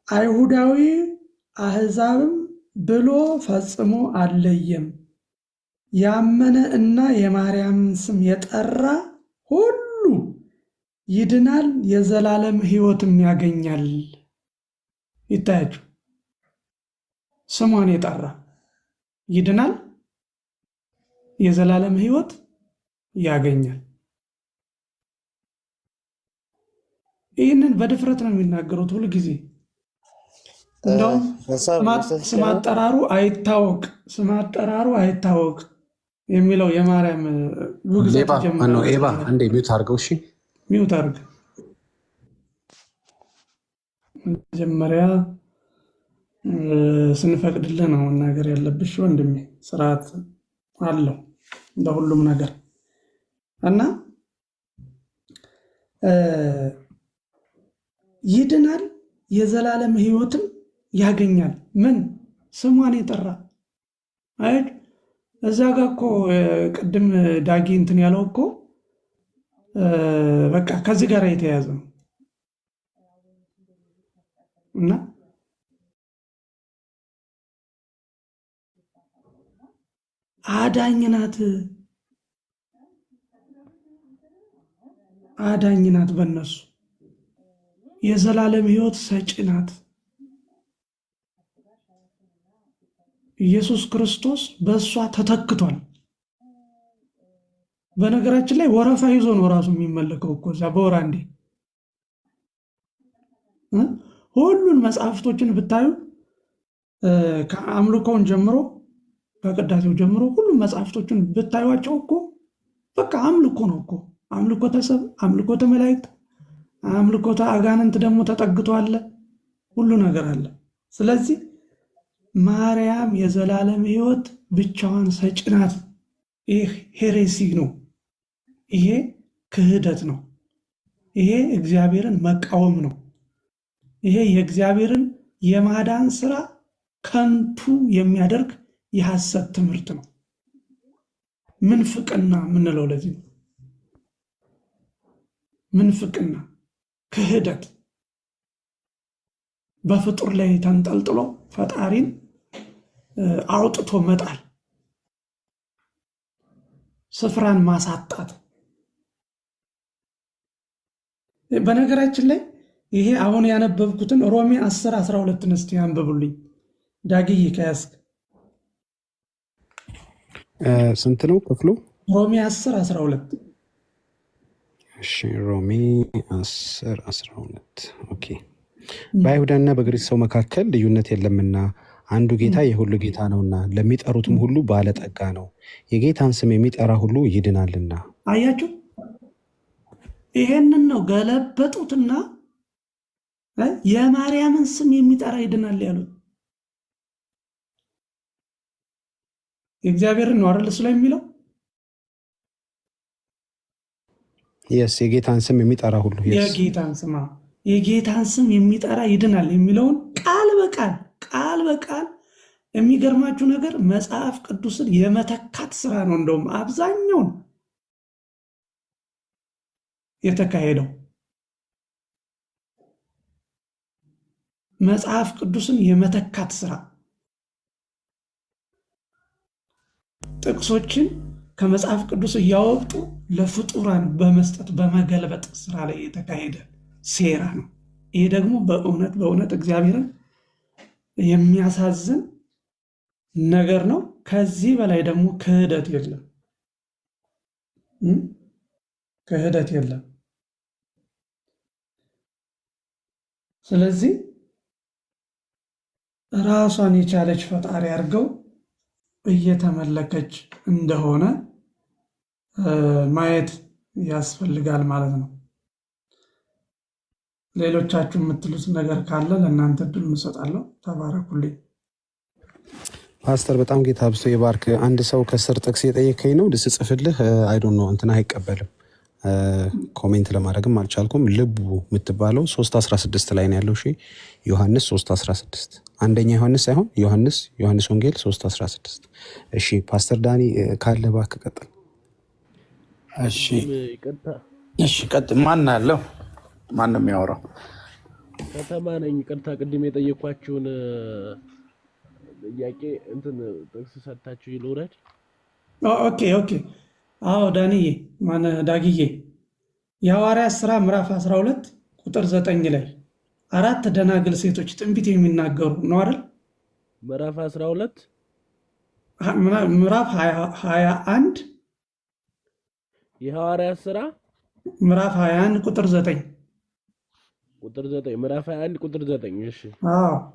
አይሁዳዊ አሕዛብም ብሎ ፈጽሞ አልለየም፣ ያመነ እና የማርያምን ስም የጠራ ሁሉ ይድናል፣ የዘላለም ሕይወትም ያገኛል። ይታያችሁ፣ ስሟን የጠራ ይድናል፣ የዘላለም ሕይወት ያገኛል። ይህንን በድፍረት ነው የሚናገሩት ሁል ጊዜ። እንደውም ስም አጠራሩ አይታወቅ የሚለው የማርያም ውግዘት ጀምሮ ኤባ አንዴ ሚውት አድርገው። እሺ ሚውት አድርግ። መጀመሪያ ስንፈቅድልህ ነው መናገር ያለብሽ ወንድሜ። ስርዓት አለው ለሁሉም ነገር እና ይድናል የዘላለም ሕይወትም ያገኛል። ምን ስሟን የጠራ አይደል? እዛ ጋ እኮ ቅድም ዳጊ እንትን ያለው እኮ በቃ ከዚህ ጋር የተያያዘ ነው እና አዳኝ ናት በእነሱ የዘላለም ሕይወት ሰጪ ናት። ኢየሱስ ክርስቶስ በእሷ ተተክቷል። በነገራችን ላይ ወረፋ ይዞ ነው ራሱ የሚመለከው እኮ እዛ በወር አንዴ። ሁሉን መጽሐፍቶችን ብታዩ ከአምልኮውን ጀምሮ ከቅዳሴው ጀምሮ ሁሉም መጽሐፍቶችን ብታዩቸው እኮ በቃ አምልኮ ነው እኮ። አምልኮተ ሰብእ፣ አምልኮተ መላእክት፣ አምልኮተ አጋንንት ደግሞ ተጠግቶ አለ፣ ሁሉ ነገር አለ። ስለዚህ ማርያም የዘላለም ሕይወት ብቻዋን ሰጪ ናት። ይህ ሄሬሲ ነው። ይሄ ክህደት ነው። ይሄ እግዚአብሔርን መቃወም ነው። ይሄ የእግዚአብሔርን የማዳን ስራ ከንቱ የሚያደርግ የሐሰት ትምህርት ነው። ምንፍቅና የምንለው ለዚህ ነው። ምንፍቅና፣ ክህደት፣ በፍጡር ላይ ተንጠልጥሎ ፈጣሪን አውጥቶ መጣል፣ ስፍራን ማሳጣት። በነገራችን ላይ ይሄ አሁን ያነበብኩትን ሮሜ 10:12 እስቲ አንብቡልኝ ዳግዬ ከያዝክ። ስንት ነው ክፍሉ? ሮሜ 10:12። እሺ ሮሜ 10:12 ኦኬ። በአይሁዳና በግሪክ ሰው መካከል ልዩነት የለምና አንዱ ጌታ የሁሉ ጌታ ነውና ለሚጠሩትም ሁሉ ባለጠጋ ነው፣ የጌታን ስም የሚጠራ ሁሉ ይድናልና። አያችሁ፣ ይሄንን ነው ገለበጡትና የማርያምን ስም የሚጠራ ይድናል ያሉት። የእግዚአብሔርን ነው አይደል እሱ ላይ የሚለው? የጌታን ስም የሚጠራ ሁሉ የጌታን ስም የሚጠራ ይድናል የሚለውን ቃል በቃል የሚገርማችሁ ነገር መጽሐፍ ቅዱስን የመተካት ስራ ነው። እንደውም አብዛኛውን የተካሄደው መጽሐፍ ቅዱስን የመተካት ስራ፣ ጥቅሶችን ከመጽሐፍ ቅዱስ እያወጡ ለፍጡራን በመስጠት በመገልበጥ ስራ ላይ የተካሄደ ሴራ ነው። ይሄ ደግሞ በእውነት እግዚአብሔርን የሚያሳዝን ነገር ነው። ከዚህ በላይ ደግሞ ክህደት የለም። ስለዚህ ራሷን የቻለች ፈጣሪ አድርገው እየተመለከች እንደሆነ ማየት ያስፈልጋል ማለት ነው። ሌሎቻችሁ የምትሉት ነገር ካለ ለእናንተ እድል እንሰጣለሁ። ተባረኩልኝ። ፓስተር በጣም ጌታ አብዝቶ ይባርክ። አንድ ሰው ከስር ጥቅስ የጠየከኝ ነው ልስጽፍልህ አይዶን ነው እንትን አይቀበልም። ኮሜንት ለማድረግም አልቻልኩም። ልቡ የምትባለው 3:16 ላይ ነው ያለው። እሺ ዮሐንስ 3:16 አንደኛ ዮሐንስ ሳይሆን ዮሐንስ ወንጌል 3:16። እሺ ፓስተር ዳኒ ካለ እባክህ ቀጥል። እሺ ቀጥል። ማን አለው? ማን ነው የሚያወራው? ከተማ ነኝ። ይቅርታ ቅድም የጠየኳችሁን ጥያቄ እንትን ጥቅስ ሰጣችሁ ይልውረድ። ኦኬ አዎ ዳንዬ ዳግዬ የሐዋርያት ሥራ ምዕራፍ 12 ቁጥር 9 ላይ 4 ደናግል ሴቶች ትንቢት የሚናገሩ ነው አይደል? ምዕራፍ 12 ምዕራፍ 21 የሐዋርያት ሥራ ምዕራፍ 21 ቁጥር 9 ምዕራፍ 21 ቁጥር 9 እሺ።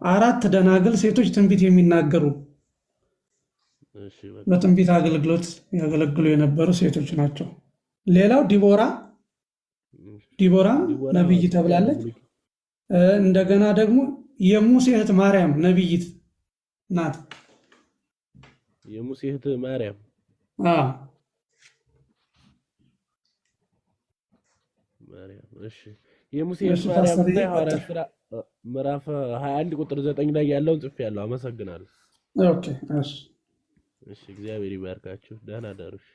4 ደናግል ሴቶች ትንቢት የሚናገሩ በትንቢት አገልግሎት ያገለግሉ የነበሩ ሴቶች ናቸው። ሌላው ዲቦራ ነብይ ተብላለች። እንደገና ደግሞ የሙሴ እህት ማርያም ነብይት ናት። የሙሴ እህት ማርያም እሺ። የሙሴ እህት ማርያም የሐዋርያት ሥራ ምዕራፍ 21 ቁጥር 9 ላይ ያለውን ጽፌያለሁ። አመሰግናለሁ። ኦኬ እሺ እግዚአብሔር ይባርካችሁ። ደህና ደሩሽ።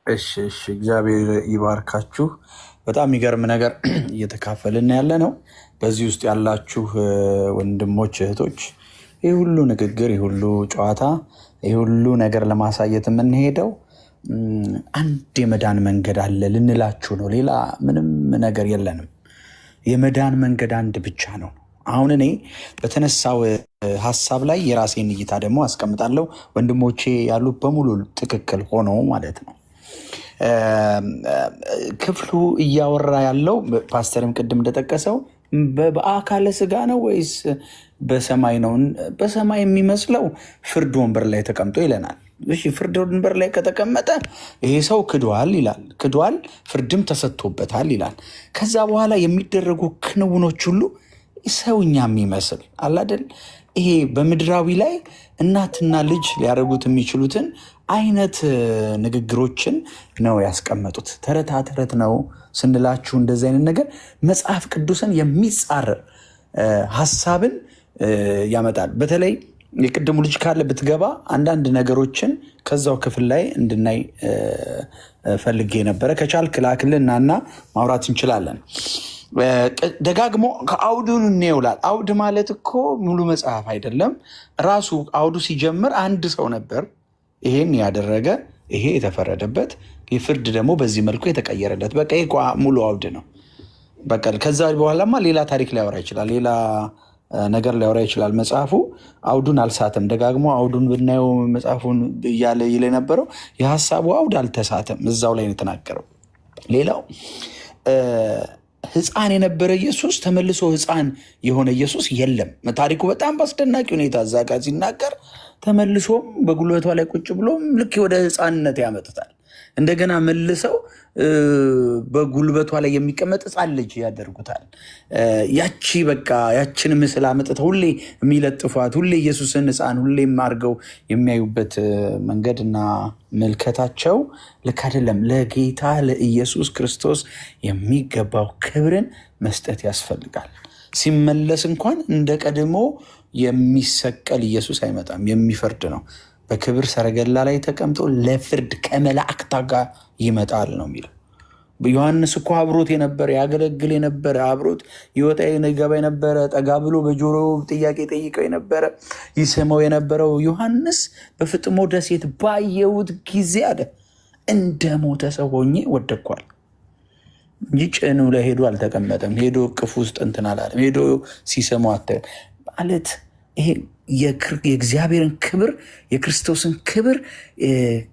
እሺ እግዚአብሔር ይባርካችሁ። በጣም የሚገርም ነገር እየተካፈልን ያለ ነው። በዚህ ውስጥ ያላችሁ ወንድሞች እህቶች፣ ይህ ሁሉ ንግግር፣ ይህ ሁሉ ጨዋታ፣ ይህ ሁሉ ነገር ለማሳየት የምንሄደው አንድ የመዳን መንገድ አለ ልንላችሁ ነው። ሌላ ምንም ነገር የለንም። የመዳን መንገድ አንድ ብቻ ነው። አሁን እኔ በተነሳው ሀሳብ ላይ የራሴን እይታ ደግሞ አስቀምጣለሁ። ወንድሞቼ ያሉት በሙሉ ትክክል ሆኖ ማለት ነው። ክፍሉ እያወራ ያለው ፓስተርም ቅድም እንደጠቀሰው በአካለ ስጋ ነው ወይስ በሰማይ ነው? በሰማይ የሚመስለው ፍርድ ወንበር ላይ ተቀምጦ ይለናል። እሺ ፍርድ ወንበር ላይ ከተቀመጠ ይሄ ሰው ክዷል ይላል። ክዷል፣ ፍርድም ተሰጥቶበታል ይላል። ከዛ በኋላ የሚደረጉ ክንውኖች ሁሉ ሰውኛ የሚመስል አለ አይደል? ይሄ በምድራዊ ላይ እናትና ልጅ ሊያደርጉት የሚችሉትን አይነት ንግግሮችን ነው ያስቀመጡት። ተረታ ተረት ነው ስንላችሁ እንደዚህ አይነት ነገር መጽሐፍ ቅዱስን የሚጻረር ሀሳብን ያመጣል። በተለይ የቅድሙ ልጅ ካለ ብትገባ አንዳንድ ነገሮችን ከዛው ክፍል ላይ እንድናይ ፈልጌ ነበረ። ከቻልክ ላክልና ማውራት እንችላለን። ደጋግሞ ከአውዱን እንውላል። አውድ ማለት እኮ ሙሉ መጽሐፍ አይደለም። ራሱ አውዱ ሲጀምር አንድ ሰው ነበር ይሄን ያደረገ፣ ይሄ የተፈረደበት፣ የፍርድ ደግሞ በዚህ መልኩ የተቀየረለት። በቃ ይሄ ሙሉ አውድ ነው። በቃ ከዛ በኋላማ ሌላ ታሪክ ሊያወራ ይችላል፣ ሌላ ነገር ሊያወራ ይችላል። መጽሐፉ አውዱን አልሳተም። ደጋግሞ አውዱን ብናየው መጽሐፉን እያለ ይል የነበረው የሀሳቡ አውድ አልተሳተም፣ እዛው ላይ የተናገረው። ሌላው ሕፃን የነበረ ኢየሱስ ተመልሶ ሕፃን የሆነ ኢየሱስ የለም። ታሪኩ በጣም በአስደናቂ ሁኔታ እዛ ጋር ሲናገር ተመልሶም በጉልበቷ ላይ ቁጭ ብሎም ልክ ወደ ሕፃንነት ያመጡታል። እንደገና መልሰው በጉልበቷ ላይ የሚቀመጥ ሕፃን ልጅ ያደርጉታል። ያቺ በቃ ያችን ምስል አመጥተው ሁሌ የሚለጥፏት፣ ሁሌ ኢየሱስን ሕፃን ሁሌም አድርገው የሚያዩበት መንገድና ምልከታቸው ልክ አይደለም። ለጌታ ለኢየሱስ ክርስቶስ የሚገባው ክብርን መስጠት ያስፈልጋል። ሲመለስ እንኳን እንደ ቀድሞ የሚሰቀል ኢየሱስ አይመጣም፣ የሚፈርድ ነው። በክብር ሰረገላ ላይ ተቀምጦ ለፍርድ ከመላእክት ጋር ይመጣል ነው የሚለው። ዮሐንስ እኮ አብሮት የነበረ ያገለግል የነበረ አብሮት ይወጣ ይገባ የነበረ ጠጋ ብሎ በጆሮ ጥያቄ ጠይቀው የነበረ ይሰማው የነበረው ዮሐንስ በፍጥሞ ደሴት ባየሁት ጊዜ አለ እንደ ሞተ ሰው ሆኜ ወደቅኳል እንጂ ጭኑ ላይ ሄዶ አልተቀመጠም። ሄዶ እቅፍ ውስጥ እንትን አላለም። ሄዶ ሲሰማው ማለት ይሄ የእግዚአብሔርን ክብር የክርስቶስን ክብር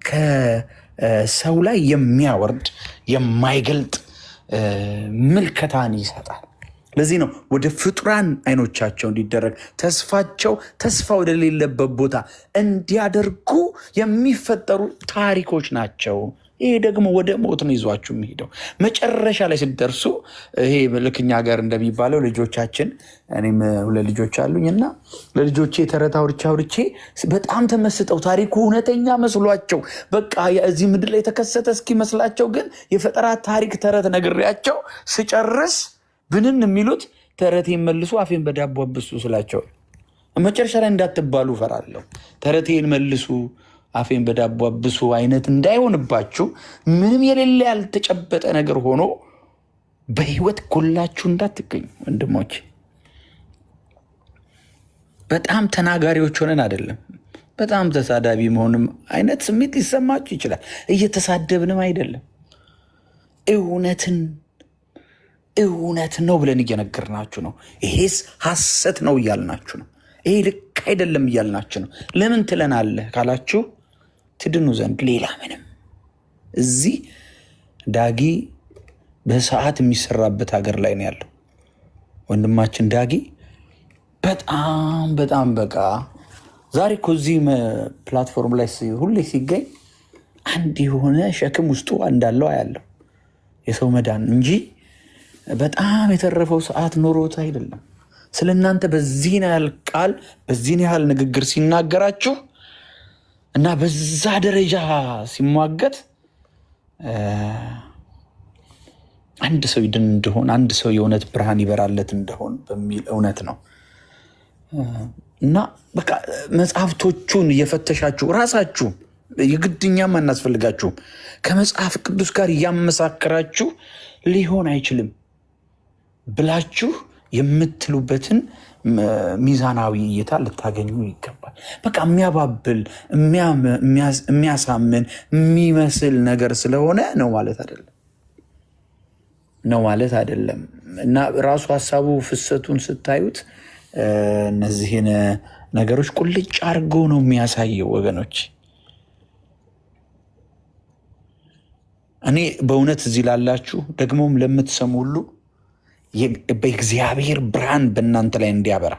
ከሰው ላይ የሚያወርድ የማይገልጥ ምልከታን ይሰጣል። ለዚህ ነው ወደ ፍጡራን አይኖቻቸው እንዲደረግ ተስፋቸው ተስፋ ወደሌለበት ቦታ እንዲያደርጉ የሚፈጠሩ ታሪኮች ናቸው። ይሄ ደግሞ ወደ ሞት ነው ይዟችሁ የሚሄደው። መጨረሻ ላይ ስትደርሱ ይሄ ልክኛ ሀገር እንደሚባለው ልጆቻችን፣ እኔም 2 ልጆች አሉኝ እና ለልጆቼ ተረት አውርቼ በጣም ተመስጠው ታሪኩ እውነተኛ መስሏቸው በቃ እዚህ ምድር ላይ የተከሰተ እስኪመስላቸው ግን የፈጠራ ታሪክ ተረት ነግሬያቸው ስጨርስ ብንን የሚሉት ተረቴን መልሱ አፌን በዳቦ አብሱ ስላቸው መጨረሻ ላይ እንዳትባሉ እፈራለሁ። ተረቴን መልሱ አፌን በዳቦ አብሱ አይነት እንዳይሆንባችሁ ምንም የሌለ ያልተጨበጠ ነገር ሆኖ በህይወት ጎላችሁ እንዳትገኙ ወንድሞች። በጣም ተናጋሪዎች ሆነን አይደለም፣ በጣም ተሳዳቢ መሆንም አይነት ስሜት ሊሰማችሁ ይችላል። እየተሳደብንም አይደለም፣ እውነት ነው ብለን እየነገርናችሁ ነው። ይሄስ ሐሰት ነው እያልናችሁ ነው። ይሄ ልክ አይደለም እያልናችሁ ነው። ለምን ትለናለህ ካላችሁ ትድኑ ዘንድ ሌላ ምንም። እዚህ ዳጊ በሰዓት የሚሰራበት ሀገር ላይ ነው ያለው ወንድማችን ዳጊ። በጣም በቃ ዛሬ እኮ እዚህ ፕላትፎርም ላይ ሁሌ ሲገኝ አንድ የሆነ ሸክም ውስጡ እንዳለው አያለው፣ የሰው መዳን እንጂ በጣም የተረፈው ሰዓት ኖሮት አይደለም። ስለ እናንተ በዚህን ያህል ቃል በዚህን ያህል ንግግር ሲናገራችሁ እና በዛ ደረጃ ሲሟገት አንድ ሰው ይድን እንደሆን አንድ ሰው የእውነት ብርሃን ይበራለት እንደሆን በሚል እውነት ነው። እና በቃ መጽሐፍቶቹን እየፈተሻችሁ ራሳችሁ የግድኛም አናስፈልጋችሁም ከመጽሐፍ ቅዱስ ጋር እያመሳከራችሁ ሊሆን አይችልም ብላችሁ የምትሉበትን ሚዛናዊ እይታ ልታገኙ ይገባል። በቃ የሚያባብል የሚያሳምን የሚመስል ነገር ስለሆነ ነው ማለት አይደለም። እና ራሱ ሀሳቡ ፍሰቱን ስታዩት እነዚህን ነገሮች ቁልጭ አድርጎ ነው የሚያሳየው ወገኖች። እኔ በእውነት እዚህ ላላችሁ ደግሞም ለምትሰሙ ሁሉ በእግዚአብሔር ብርሃን በእናንተ ላይ እንዲያበራ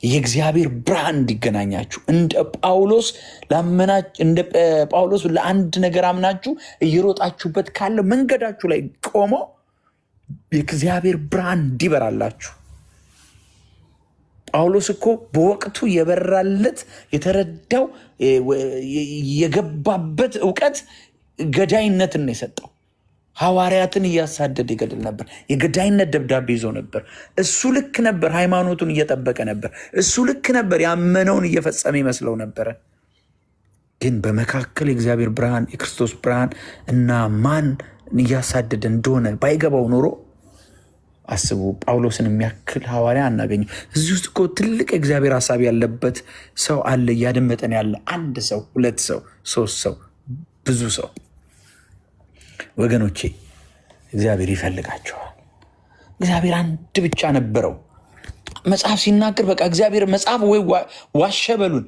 የእግዚአብሔር ብርሃን እንዲገናኛችሁ እንደ ጳውሎስ ለአንድ ነገር አምናችሁ እየሮጣችሁበት ካለው መንገዳችሁ ላይ ቆሞ የእግዚአብሔር ብርሃን እንዲበራላችሁ ጳውሎስ እኮ በወቅቱ የበራለት የተረዳው የገባበት እውቀት ገዳይነትን ነው የሰጠው። ሐዋርያትን እያሳደደ ይገድል ነበር። የገዳይነት ደብዳቤ ይዞ ነበር። እሱ ልክ ነበር፣ ሃይማኖቱን እየጠበቀ ነበር። እሱ ልክ ነበር፣ ያመነውን እየፈጸመ ይመስለው ነበረ። ግን በመካከል የእግዚአብሔር ብርሃን የክርስቶስ ብርሃን እና ማን እያሳደደ እንደሆነ ባይገባው ኖሮ አስቡ፣ ጳውሎስን የሚያክል ሐዋርያ አናገኝም። እዚህ ውስጥ እኮ ትልቅ የእግዚአብሔር ሀሳብ ያለበት ሰው አለ፣ እያደመጠን ያለ አንድ ሰው፣ ሁለት ሰው፣ ሶስት ሰው፣ ብዙ ሰው። ወገኖቼ እግዚአብሔር ይፈልጋቸዋል። እግዚአብሔር አንድ ብቻ ነበረው። መጽሐፍ ሲናገር በቃ እግዚአብሔር መጽሐፍ ወይ ዋሸበሉን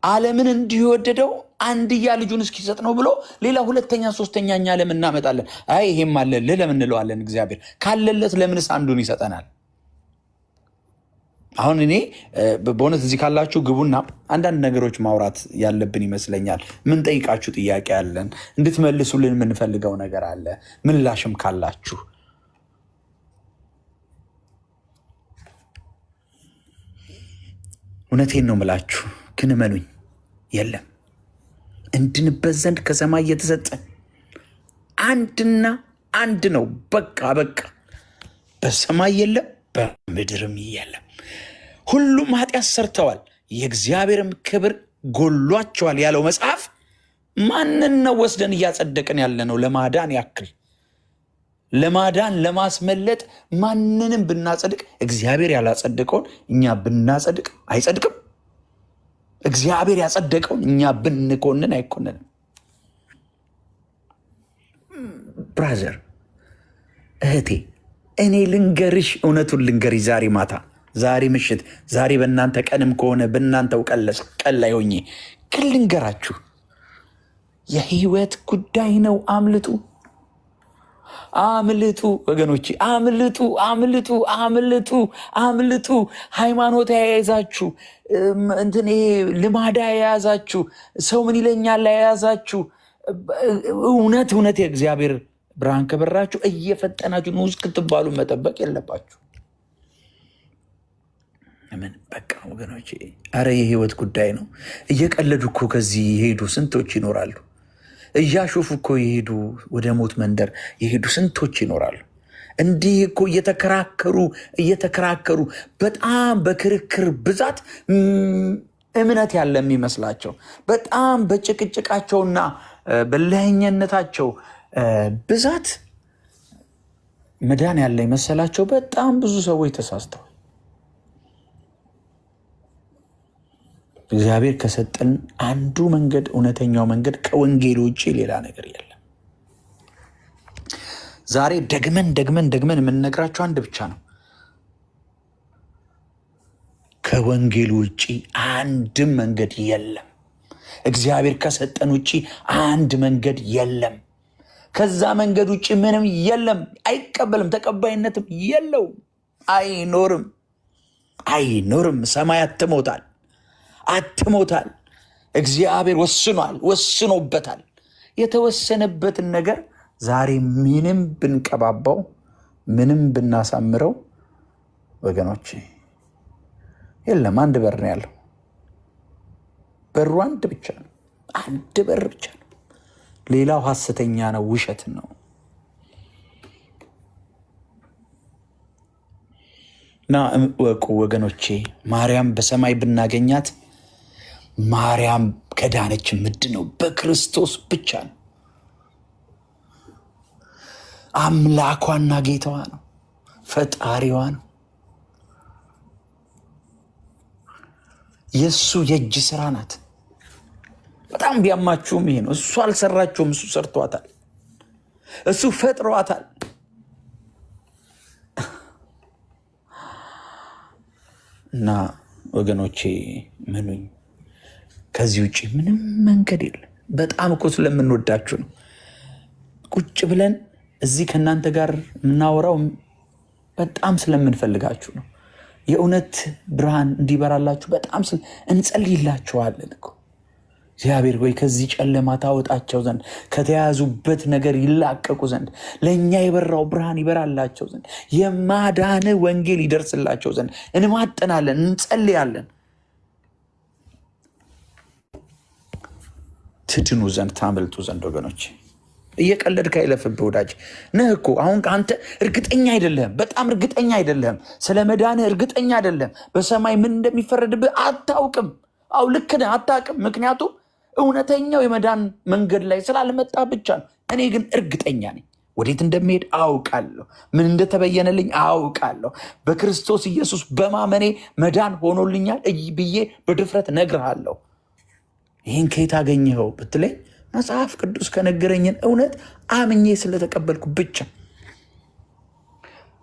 ዓለምን እንዲሁ የወደደው አንድያ ልጁን እስኪሰጥ ነው ብሎ ሌላ ሁለተኛ ሶስተኛ እኛ ለምን እናመጣለን? አይ ይሄም አለልህ ለምን እንለዋለን? እግዚአብሔር ካለለት ለምንስ አንዱን ይሰጠናል? አሁን እኔ በእውነት እዚህ ካላችሁ ግቡና አንዳንድ ነገሮች ማውራት ያለብን ይመስለኛል። ምን ጠይቃችሁ ጥያቄ አለን፣ እንድትመልሱልን የምንፈልገው ነገር አለ። ምላሽም ካላችሁ እውነቴን ነው ምላችሁ። ግን እመኑኝ የለም እንድንበት ዘንድ ከሰማይ የተሰጠ አንድና አንድ ነው። በቃ በሰማይ የለም በምድርም የለም። ሁሉም ኃጢአት ሰርተዋል የእግዚአብሔርም ክብር ጎሏቸዋል ያለው መጽሐፍ ማንን ነው ወስደን እያጸደቅን ያለ ነው? ለማዳን ያክል ለማዳን ለማስመለጥ ማንንም ብናጸድቅ እግዚአብሔር ያላጸደቀውን እኛ ብናጸድቅ አይጸድቅም። እግዚአብሔር ያጸደቀውን እኛ ብንኮንን አይኮንንም። ብራዘር እህቴ እኔ ልንገርሽ፣ እውነቱን ልንገርሽ፣ ዛሬ ማታ፣ ዛሬ ምሽት፣ ዛሬ በእናንተ ቀንም ከሆነ በእናንተው ቀን ላይ ሆኜ ግን ልንገራችሁ፣ የህይወት ጉዳይ ነው። አምልጡ ወገኖቼ፣ አምልጡ። ሃይማኖት የያዛችሁ እንትን ይሄ ልማዳ የያዛችሁ ሰው ምን ይለኛል የያዛችሁ እውነት የእግዚአብሔር ብርሃን ከበራችሁ እየፈጠናችሁ ነው እስክትባሉ መጠበቅ የለባችሁ። ምን በቃ ወገኖቼ፣ አረ የህይወት ጉዳይ ነው። እየቀለዱ እኮ ከዚህ የሄዱ ስንቶች ይኖራሉ። እያሾፉ እኮ የሄዱ ወደ ሞት መንደር የሄዱ ስንቶች ይኖራሉ። እንዲህ እኮ እየተከራከሩ በጣም በክርክር ብዛት እምነት ያለ የሚመስላቸው በጣም በጭቅጭቃቸውና በለህኝነታቸው ብዛት መዳን ያለ ይመሰላቸው በጣም ብዙ ሰዎች ተሳስተዋል። እግዚአብሔር ከሰጠን አንዱ መንገድ፣ እውነተኛው መንገድ ከወንጌል ውጭ ሌላ ነገር የለም። ዛሬ ደግመን የምንነግራቸው አንድ ብቻ ነው። ከወንጌል ውጭ አንድም መንገድ የለም። እግዚአብሔር ከሰጠን ውጭ አንድ መንገድ የለም። ከዛ መንገድ ውጭ ምንም የለም። አይቀበልም፣ ተቀባይነትም የለውም። አይኖርም። ሰማይ አትሞታል። እግዚአብሔር ወስኖበታል። የተወሰነበትን ነገር ዛሬ ምንም ብንቀባባው ምንም ብናሳምረው ወገኖች የለም። አንድ በር ነው ያለው። በሩ አንድ ብቻ ነው። አንድ በር ብቻ ነው። ሌላው ሐሰተኛ ነው፣ ውሸት ነው። እና ወቁ ወገኖቼ፣ ማርያም በሰማይ ብናገኛት ማርያም ከዳነች ምንድነው? በክርስቶስ ብቻ ነው። አምላኳና ጌታዋ ነው፣ ፈጣሪዋ ነው። የእሱ የእጅ ስራ ናት። በጣም ቢያማችሁም ይሄ ነው። እሱ አልሰራችሁም፣ እሱ ሰርቷታል፣ እሱ ፈጥሯታል። እና ወገኖቼ ምኑኝ፣ ከዚህ ውጭ ምንም መንገድ የለም። በጣም እኮ ስለምንወዳችሁ ነው። ቁጭ ብለን እዚህ ከእናንተ ጋር የምናወራው በጣም ስለምንፈልጋችሁ ነው። የእውነት ብርሃን እንዲበራላችሁ በጣም እንጸልይላችኋለን እኮ እግዚአብሔር ወይ ከዚህ ጨለማ ታወጣቸው ዘንድ ከተያዙበት ነገር ይላቀቁ ዘንድ ለእኛ የበራው ብርሃን ይበራላቸው ዘንድ የማዳን ወንጌል ይደርስላቸው ዘንድ እንማጠናለን፣ እንጸልያለን። ትድኑ ዘንድ ታመልጡ ዘንድ ወገኖች። እየቀለድክ አይለፍብህ ወዳጅ ነህ እኮ። አሁን አንተ እርግጠኛ አይደለህም፣ በጣም እርግጠኛ አይደለህም። ስለ መዳንህ እርግጠኛ አይደለህም። በሰማይ ምን እንደሚፈረድብህ አታውቅም። አው ልክ ነህ፣ አታውቅም። ምክንያቱም እውነተኛው የመዳን መንገድ ላይ ስላልመጣ ብቻ ነው። እኔ ግን እርግጠኛ ነኝ። ወዴት እንደሚሄድ አውቃለሁ። ምን እንደተበየነልኝ አውቃለሁ። በክርስቶስ ኢየሱስ በማመኔ መዳን ሆኖልኛል ብዬ በድፍረት ነግርሃለሁ። ይህን ከየት አገኘኸው ብትለኝ መጽሐፍ ቅዱስ ከነገረኝን እውነት አምኜ ስለተቀበልኩ ብቻ።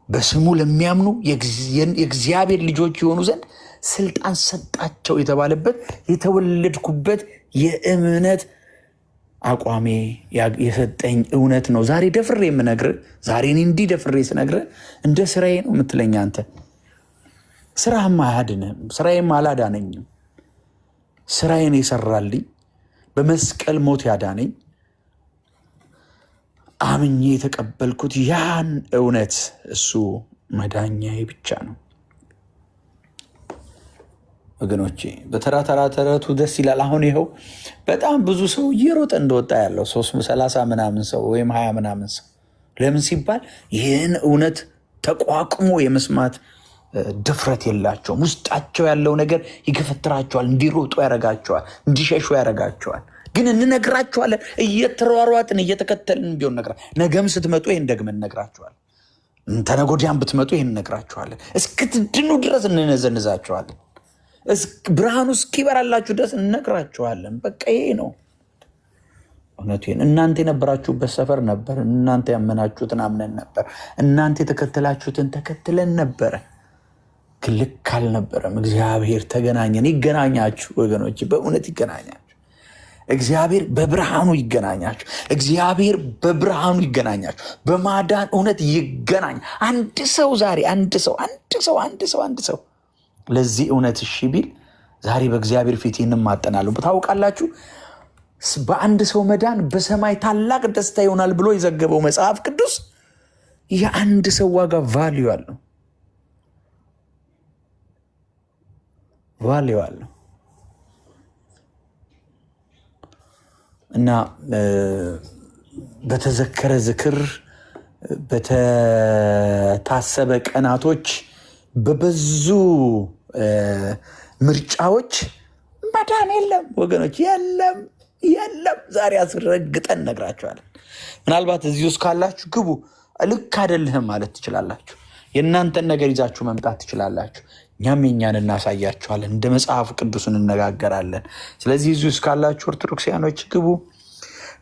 በስሙ ለሚያምኑ የእግዚአብሔር ልጆች የሆኑ ዘንድ ስልጣን ሰጣቸው የተባለበት የተወለድኩበት የእምነት አቋሜ የሰጠኝ እውነት ነው። ዛሬ ደፍሬ የምነግርህ፣ ዛሬ እንዲህ ደፍሬ ስነግርህ እንደ ስራዬ ነው የምትለኝ አንተ። ስራህም አያድንህም፣ ስራዬም አላዳነኝም። ስራዬን የሰራልኝ በመስቀል ሞት ያዳነኝ አምኜ የተቀበልኩት ያን እውነት እሱ መዳኛዬ ብቻ ነው ወገኖቼ። በተራ ተረቱ ደስ ይላል። አሁን ይኸው በጣም ብዙ ሰው እየሮጠ እንደወጣ ያለው 30 ምናምን ሰው ወይም 20 ምናምን ሰው ለምን ሲባል ይህን እውነት ተቋቁሞ የመስማት ድፍረት የላቸውም። ውስጣቸው ያለው ነገር ይገፈትራቸዋል፣ እንዲሮጡ ያረጋቸዋል፣ እንዲሸሹ ያረጋቸዋል። ግን እንነግራቸዋለን፣ እየተሯሯጥን እየተከተልን ቢሆን ነግራ ነገም ስትመጡ ይህን ደግመን እነግራቸዋለን። ተነጎዲያን ብትመጡ ይህን እነግራቸዋለን። እስክትድኑ ድረስ እንነዘንዛቸዋለን። ብርሃኑ እስኪበራላችሁ ድረስ እነግራቸዋለን። በቃ ይሄ ነው እውነቴን። እናንተ የነበራችሁበት ሰፈር ነበር። እናንተ ያመናችሁትን አምነን ነበር። እናንተ የተከተላችሁትን ተከትለን ነበረ። ግን ልክ አልነበረም። እግዚአብሔር ተገናኘን። ይገናኛችሁ ወገኖች፣ በእውነት ይገናኛችሁ። እግዚአብሔር በብርሃኑ ይገናኛችሁ። እግዚአብሔር በብርሃኑ ይገናኛችሁ። በማዳን እውነት ይገናኝ። አንድ ሰው ዛሬ አንድ ሰው ለዚህ እውነት እሺ ቢል ዛሬ በእግዚአብሔር ፊት እንማጠናሉ። ታውቃላችሁ፣ በአንድ ሰው መዳን በሰማይ ታላቅ ደስታ ይሆናል ብሎ የዘገበው መጽሐፍ ቅዱስ የአንድ ሰው ዋጋ ቫልዩ አለው። እና በተዘከረ ዝክር በተታሰበ ቀናቶች በበዙ ምርጫዎች መዳን የለም ወገኖች፣ የለም። ዛሬ አስረግጠን ነግራችኋለን። ምናልባት እዚህ ውስጥ ካላችሁ ግቡ። ልክ አይደለህም ማለት ትችላላችሁ። የእናንተን ነገር ይዛችሁ መምጣት ትችላላችሁ። እኛም የኛን እናሳያችኋለን። እንደ መጽሐፍ ቅዱስ እንነጋገራለን። ስለዚህ እዚህ ውስጥ ካላችሁ ኦርቶዶክሲያኖች ግቡ።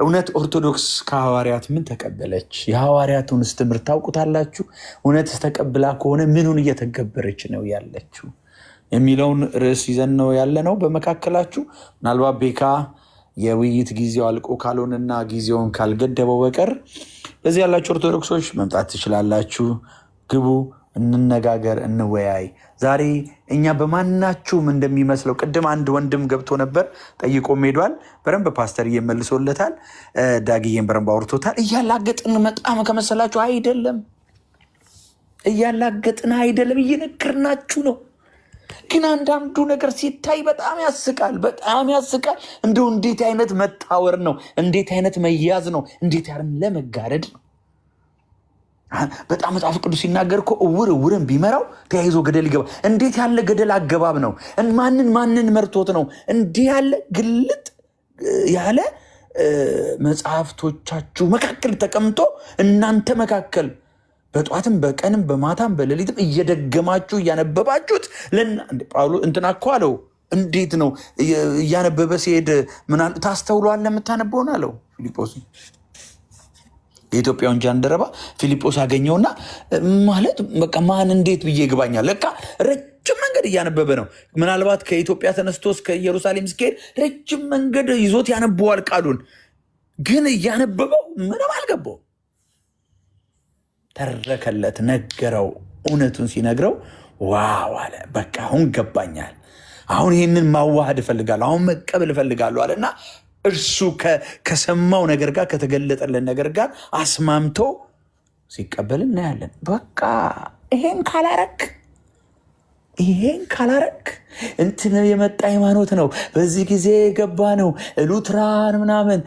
እውነት ኦርቶዶክስ ከሐዋርያት ምን ተቀበለች? የሐዋርያቱንስ ትምህርት ታውቁታላችሁ? እውነት ተቀብላ ከሆነ ምኑን እየተገበረች ነው ያለችው የሚለውን ርዕስ ይዘን ነው ያለ ነው። በመካከላችሁ ምናልባት ቤካ የውይይት ጊዜው አልቆ ካልሆነና ጊዜውን ካልገደበው በቀር በዚህ ያላችሁ ኦርቶዶክሶች መምጣት ትችላላችሁ። ግቡ፣ እንነጋገር፣ እንወያይ። ዛሬ እኛ በማናችሁም እንደሚመስለው ቅድም አንድ ወንድም ገብቶ ነበር ጠይቆም ሄዷል። በረንብ ፓስተር እየመልሶለታል፣ ዳግዬን በረንብ አውርቶታል። እያላገጥን መጣም ከመሰላችሁ አይደለም፣ እየነገርናችሁ ነው። ግን አንዳንዱ ነገር ሲታይ በጣም ያስቃል። እንደው እንዴት አይነት መታወር ነው! እንዴት አይነት መያዝ ነው! እንዴት ለመጋረድ ነው! በጣም መጽሐፍ ቅዱስ ሲናገር እኮ እውርን ቢመራው ተያይዞ ገደል ይገባ። እንዴት ያለ ገደል አገባብ ነው! ማንን መርቶት ነው እንዲህ ያለ ግልጥ ያለ መጽሐፍቶቻችሁ መካከል ተቀምጦ እናንተ መካከል በጧትም በቀንም በማታም በሌሊትም እየደገማችሁ እያነበባችሁት ጳውሎስ እንትና እኮ አለው። እንዴት ነው እያነበበ ሲሄድ ታስተውሏል ለምታነበውን አለው ፊልጶስ። የኢትዮጵያውን ጃንደረባ ፊልጶስ አገኘውና ማለት በቃ ማን እንዴት ብዬ ግባኛል። ለካ ረጅም መንገድ እያነበበ ነው። ምናልባት ከኢትዮጵያ ተነስቶ እስከ ኢየሩሳሌም እስኪሄድ ረጅም መንገድ ይዞት ያነበዋል ቃሉን። ግን እያነበበው ምንም አልገባው። ተረከለት፣ ነገረው። እውነቱን ሲነግረው ዋው አለ። በቃ አሁን ገባኛል። አሁን ይህንን ማዋሃድ እፈልጋለሁ፣ አሁን መቀበል እፈልጋለሁ አለና እርሱ ከሰማው ነገር ጋር ከተገለጠልን ነገር ጋር አስማምቶ ሲቀበል እናያለን። በቃ ይሄን ካላረክ እንትን የመጣ ሃይማኖት ነው፣ በዚህ ጊዜ የገባ ነው፣ ሉትራን ምናምን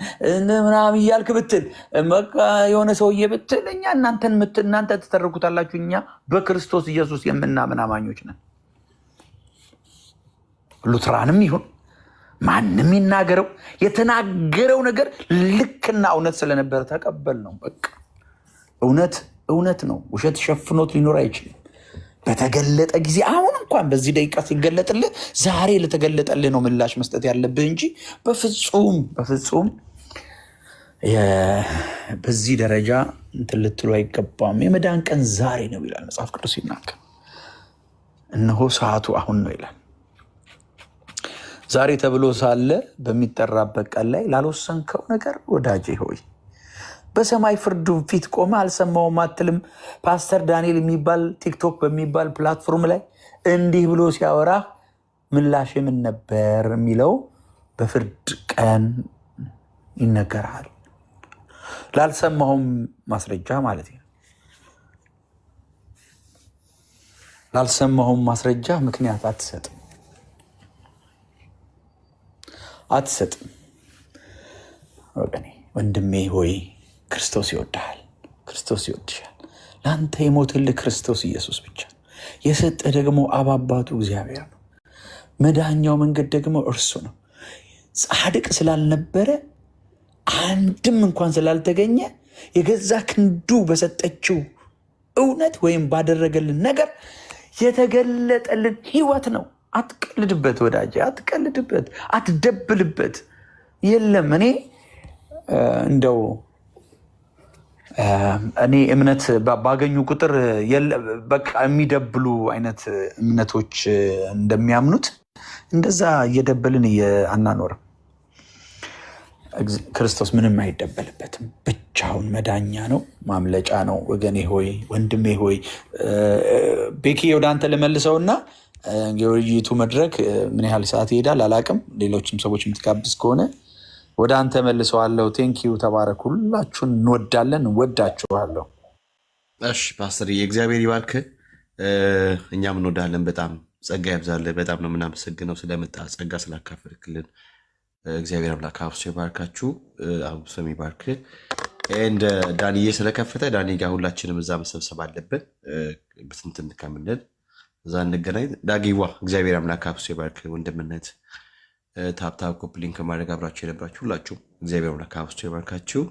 እያልክ ብትል በቃ የሆነ ሰውዬ ብትል እኛ እናንተ ትተርኩታላችሁ። እኛ በክርስቶስ ኢየሱስ የምናምን አማኞች ነን። ሉትራንም ይሁን ማንም ይናገረው የተናገረው ነገር ልክና እውነት ስለነበረ ተቀበል ነው። በቃ እውነት ነው። ውሸት ሸፍኖት ሊኖር አይችልም። በተገለጠ ጊዜ አሁን እንኳን በዚህ ደቂቃ ሲገለጥልህ ዛሬ ለተገለጠልህ ነው ምላሽ መስጠት ያለብህ እንጂ በፍጹም በዚህ ደረጃ እንትን ልትሉ አይገባም። የመዳን ቀን ዛሬ ነው ይላል መጽሐፍ ቅዱስ ሲናገር። እነሆ ሰዓቱ አሁን ነው ይላል። ዛሬ ተብሎ ሳለ በሚጠራበት ቀን ላይ ላልወሰንከው ነገር ወዳጄ ሆይ በሰማይ ፍርድ ፊት ቆመ አልሰማውም አትልም? ፓስተር ዳንኤል የሚባል ቲክቶክ በሚባል ፕላትፎርም ላይ እንዲህ ብሎ ሲያወራ ምላሽ ምን ነበር የሚለው በፍርድ ቀን ይነገራል። ላልሰማውም ማስረጃ ማለት ነው። ላልሰማውም ማስረጃ ምክንያት አትሰጥም። ወገኔ ወንድሜ ሆይ ክርስቶስ ይወድሃል፣ ክርስቶስ ይወድሻል። ለአንተ የሞትልህ ክርስቶስ ኢየሱስ ብቻ ነው። የሰጠ ደግሞ አብ አባቱ እግዚአብሔር ነው። መዳኛው መንገድ ደግሞ እርሱ ነው። ጻድቅ ስላልነበረ አንድም እንኳን ስላልተገኘ የገዛ ክንዱ በሰጠችው እውነት ወይም ባደረገልን ነገር የተገለጠልን ህይወት ነው። አትቀልድበት ወዳጄ፣ አትቀልድበት፣ አትደብልበት። የለም እኔ እምነት ባገኙ ቁጥር በቃ የሚደብሉ አይነት እምነቶች እንደሚያምኑት እንደዛ እየደበልን አናኖርም። ክርስቶስ ምንም አይደበልበትም። ብቻውን መዳኛ ነው፣ ማምለጫ ነው። ወገኔ ሆይ ወንድሜ ሆይ ቤኪ ወደ አንተ ልመልሰውና የውይይቱ መድረክ ምን ያህል ሰዓት ይሄዳል አላቅም። ሌሎችም ሰዎች የምትጋብዝ ከሆነ ወደ አንተ መልሰዋለሁ። ቴንኪዩ፣ ተባረክ። ሁላችሁን እንወዳለን፣ እንወዳችኋለሁ። እሺ ፓስተር፣ የእግዚአብሔር ይባርክ። እኛም እንወዳለን። በጣም ጸጋ ያብዛልህ። በጣም ነው የምናመሰግነው ስለመጣ ጸጋ ስላካፈልክልን። እግዚአብሔር አምላክ አብዝቶ ይባርካችሁ፣ አብዝቶ ይባርክ። እንደ ዳንዬ ስለከፈተ ዳኒ ጋር ሁላችንም እዛ መሰብሰብ አለብን። ብትንትን ከምንል እዛ እንገናኝ። ዳጊዋ እግዚአብሔር አምላክ አብዝቶ ይባርክ። ወንድምነት ታፕታፕ ኮፕሊንግ ከማድረግ አብራችሁ የነበራችሁ ሁላችሁም እግዚአብሔር አምላክ አብዝቶ ይባርካችሁ።